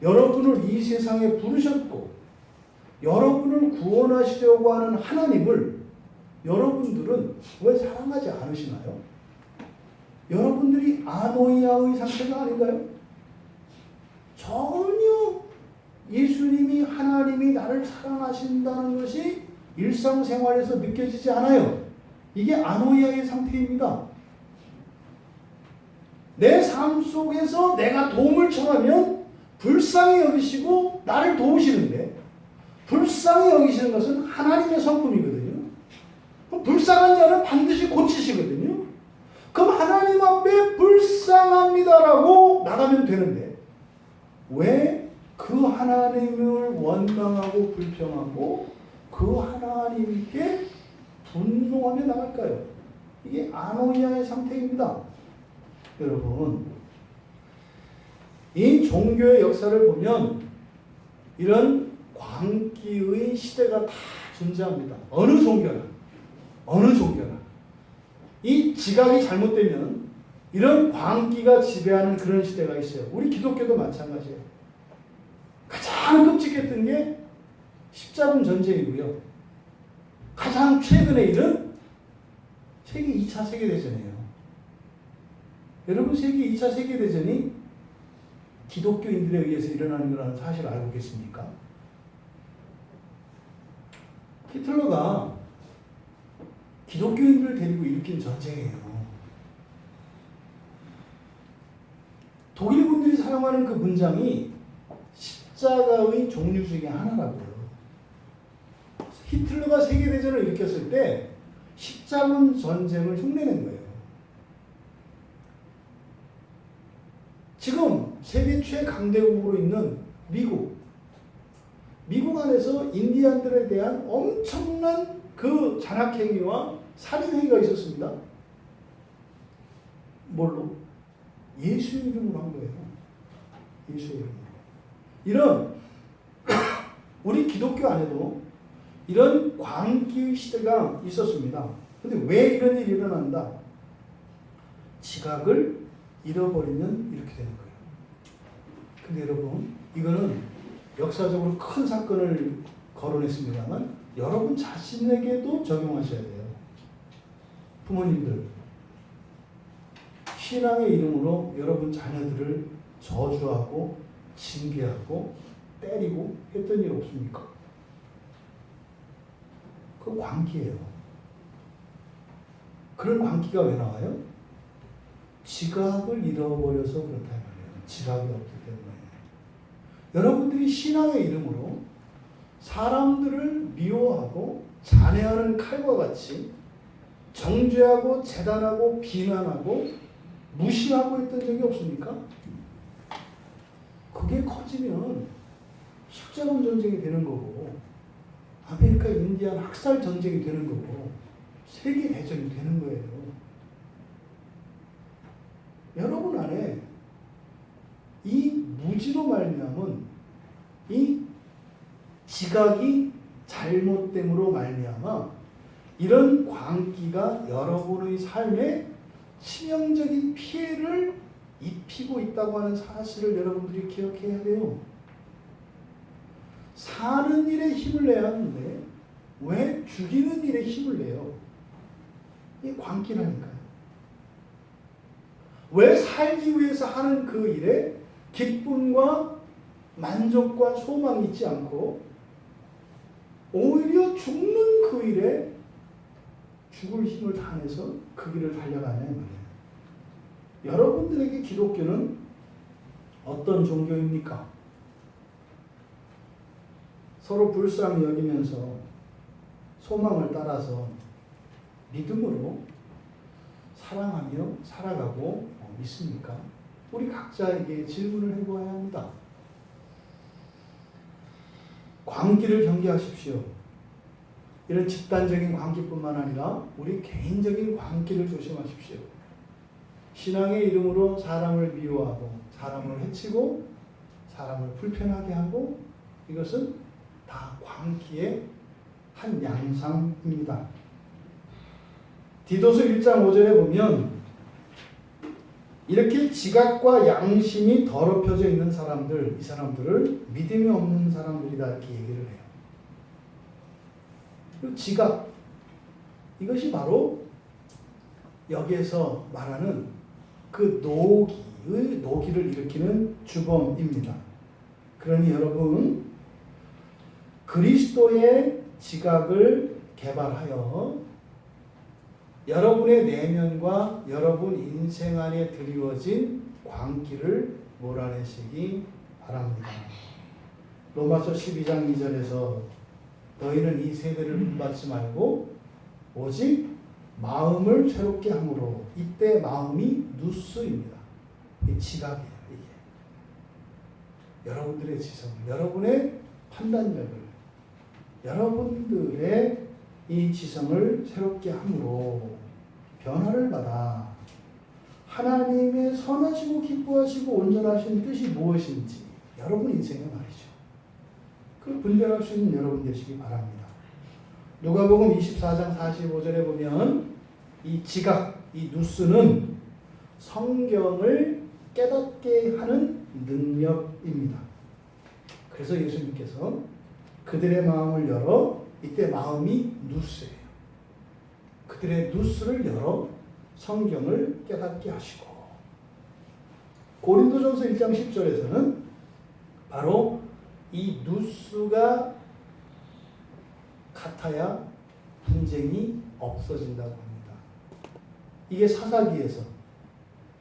여러분을 이 세상에 부르셨고 여러분을 구원하시려고 하는 하나님을 여러분들은 왜 사랑하지 않으시나요? 여러분들이 아노이아의 상태가 아닌가요? 전혀 예수님이 하나님이 나를 사랑하신다는 것이 일상생활에서 느껴지지 않아요. 이게 아노이아의 상태입니다. 내 삶 속에서 내가 도움을 청하면 불쌍히 여기시고 나를 도우시는데, 불쌍히 여기시는 것은 하나님의 성품이거든요. 불쌍한 자는 반드시 고치시거든요. 그럼 하나님 앞에 불쌍합니다라고 나가면 되는데 왜 그 하나님을 원망하고 불평하고 그 하나님께 분노하며 나갈까요? 이게 아노이아의 상태입니다. 여러분, 이 종교의 역사를 보면 이런 광기의 시대가 다 존재합니다. 어느 종교나 이 지각이 잘못되면 이런 광기가 지배하는 그런 시대가 있어요. 우리 기독교도 마찬가지예요. 가장 끔찍했던 게 십자군 전쟁이고요. 가장 최근에 일은 세계 2차 세계대전이에요. 여러분, 세계 2차 세계대전이 기독교인들에 의해서 일어나는 거라는 사실을 알고 계십니까? 히틀러가 기독교인들을 데리고 일으킨 전쟁이에요. 독일 분들이 사용하는 그 문장이 십자가의 종류 중에 하나라고요. 히틀러가 세계대전을 일으켰을 때 십자군 전쟁을 흉내낸 거예요. 지금 세계 최강대국으로 있는 미국 안에서 인디안들에 대한 엄청난 그 잔악행위와 살인행위가 있었습니다. 뭘로? 예수의 이름으로 한 거예요. 예수의 이름으로. 이런 우리 기독교 안에도 이런 광기의 시대가 있었습니다. 근데 왜 이런 일이 일어난다? 지각을 잃어버리면 이렇게 되는 거예요. 근데 여러분, 이거는 역사적으로 큰 사건을 거론했습니다만 여러분 자신에게도 적용하셔야 돼요. 부모님들, 신앙의 이름으로 여러분 자녀들을 저주하고 징계하고 때리고 했던 일 없습니까? 그 광기예요. 그런 광기가 왜 나와요? 지각을 잃어버려서 그렇다 말이에요. 지각이 없기 때문에. 여러분들이 신앙의 이름으로 사람들을 미워하고 잔해하는 칼과 같이 정죄하고 재단하고 비난하고 무시하고 했던 적이 없습니까? 그게 커지면 십자군 전쟁이 되는 거고 아메리카 인디안 학살 전쟁이 되는 거고 세계 대전이 되는 거예요. 여러분 안에 이 무지로 말미암은 이 지각이 잘못됨으로 말미암아 이런 광기가 여러분의 삶에 치명적인 피해를 입히고 있다고 하는 사실을 여러분들이 기억해야 돼요. 사는 일에 힘을 내야 하는데 왜 죽이는 일에 힘을 내요? 이게 광기라니까요. 왜 살기 위해서 하는 그 일에 기쁨과 만족과 소망이 있지 않고 오히려 죽는 그 일에 죽을 힘을 다해서 그 길을 달려가냐 이 말이에요. 여러분들에게 기독교는 어떤 종교입니까? 서로 불쌍히 여기면서 소망을 따라서 믿음으로 사랑하며 살아가고 믿습니까? 우리 각자에게 질문을 해보아야 합니다. 광기를 경계하십시오. 이런 집단적인 광기뿐만 아니라 우리 개인적인 광기를 조심하십시오. 신앙의 이름으로 사람을 미워하고 사람을 해치고 사람을 불편하게 하고 이것은 다 광기의 한 양상입니다. 디도서 1장 5절에 보면 이렇게 지각과 양심이 더럽혀져 있는 사람들, 이 사람들을 믿음이 없는 사람들이다 이렇게 얘기를 해요. 그리고 지각, 이것이 바로 여기에서 말하는 그 노기를 일으키는 주범입니다. 그러니 여러분 그리스도의 지각을 개발하여 여러분의 내면과 여러분 인생 안에 드리워진 광기를 몰아내시기 바랍니다. 로마서 12장 2절에서 너희는 이 세대를 본받지 말고 오직 마음을 새롭게 함으로 이때 마음이 누스입니다. 이 지각이에요. 이게 여러분들의 지성, 여러분의 판단력을, 여러분들의 이 지성을 새롭게 함으로 변화를 받아 하나님의 선하시고 기뻐하시고 온전하신 뜻이 무엇인지 여러분 인생에 말이죠. 그 분별할 수 있는 여러분 되시기 바랍니다. 누가복음 24장 45절에 보면 이 지각, 이 누스는 성경을 깨닫게 하는 능력입니다. 그래서 예수님께서 그들의 마음을 열어 이때 마음이 누스예요. 그들의 누스를 열어 성경을 깨닫게 하시고 고린도전서 1장 10절에서는 바로 이 누스가 같아야 분쟁이 없어진다고 합니다. 이게 사사기에서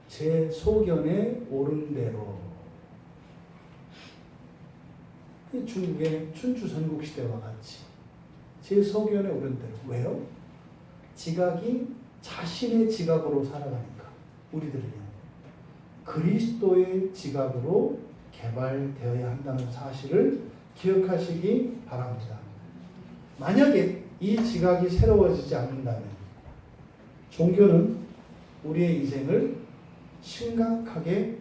제 소견에 오른 대로 중국의 춘추 전국시대와 같이 제 소견에 오른 대로 왜요? 지각이 자신의 지각으로 살아가니까 우리들은요. 그리스도의 지각으로 개발되어야 한다는 사실을 기억하시기 바랍니다. 만약에 이 지각이 새로워지지 않는다면 종교는 우리의 인생을 심각하게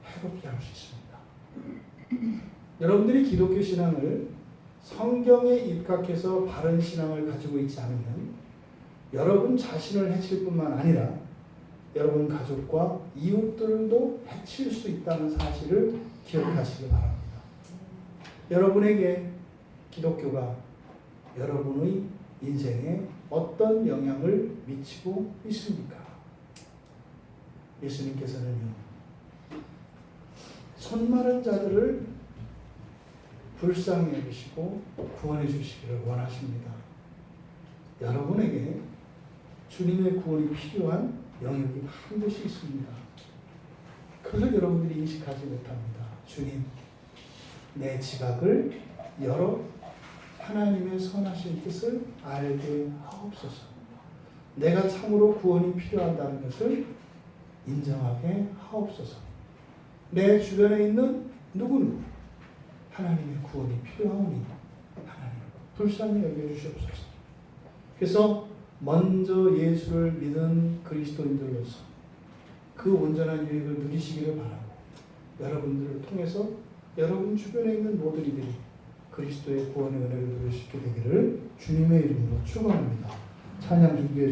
해롭게 할 수 있습니다. 여러분들이 기독교 신앙을 성경에 입각해서 바른 신앙을 가지고 있지 않으면 여러분 자신을 해칠 뿐만 아니라 여러분 가족과 이웃들도 해칠 수 있다는 사실을 기억하시기 바랍니다. 여러분에게 기독교가 여러분의 인생에 어떤 영향을 미치고 있습니까? 예수님께서는요, 손마른 자들을 불쌍히 여기시고 구원해 주시기를 원하십니다. 여러분에게 주님의 구원이 필요한 영역이 반드시 있습니다. 그걸 여러분들이 인식하지 못합니다. 주님, 내 지각을 열어 하나님의 선하신 뜻을 알게 하옵소서. 내가 참으로 구원이 필요하다는 것을 인정하게 하옵소서. 내 주변에 있는 누구누구 하나님의 구원이 필요하오니 하나님 불쌍히 여겨주시옵소서. 그래서 먼저 예수를 믿은 그리스도인들로서 그 온전한 유익을 누리시기를 바라고 여러분들을 통해서 여러분 주변에 있는 모든 이들이 그리스도의 구원의 은혜를 누릴 수 있게 되기를 주님의 이름으로 축원합니다. 찬양 준비해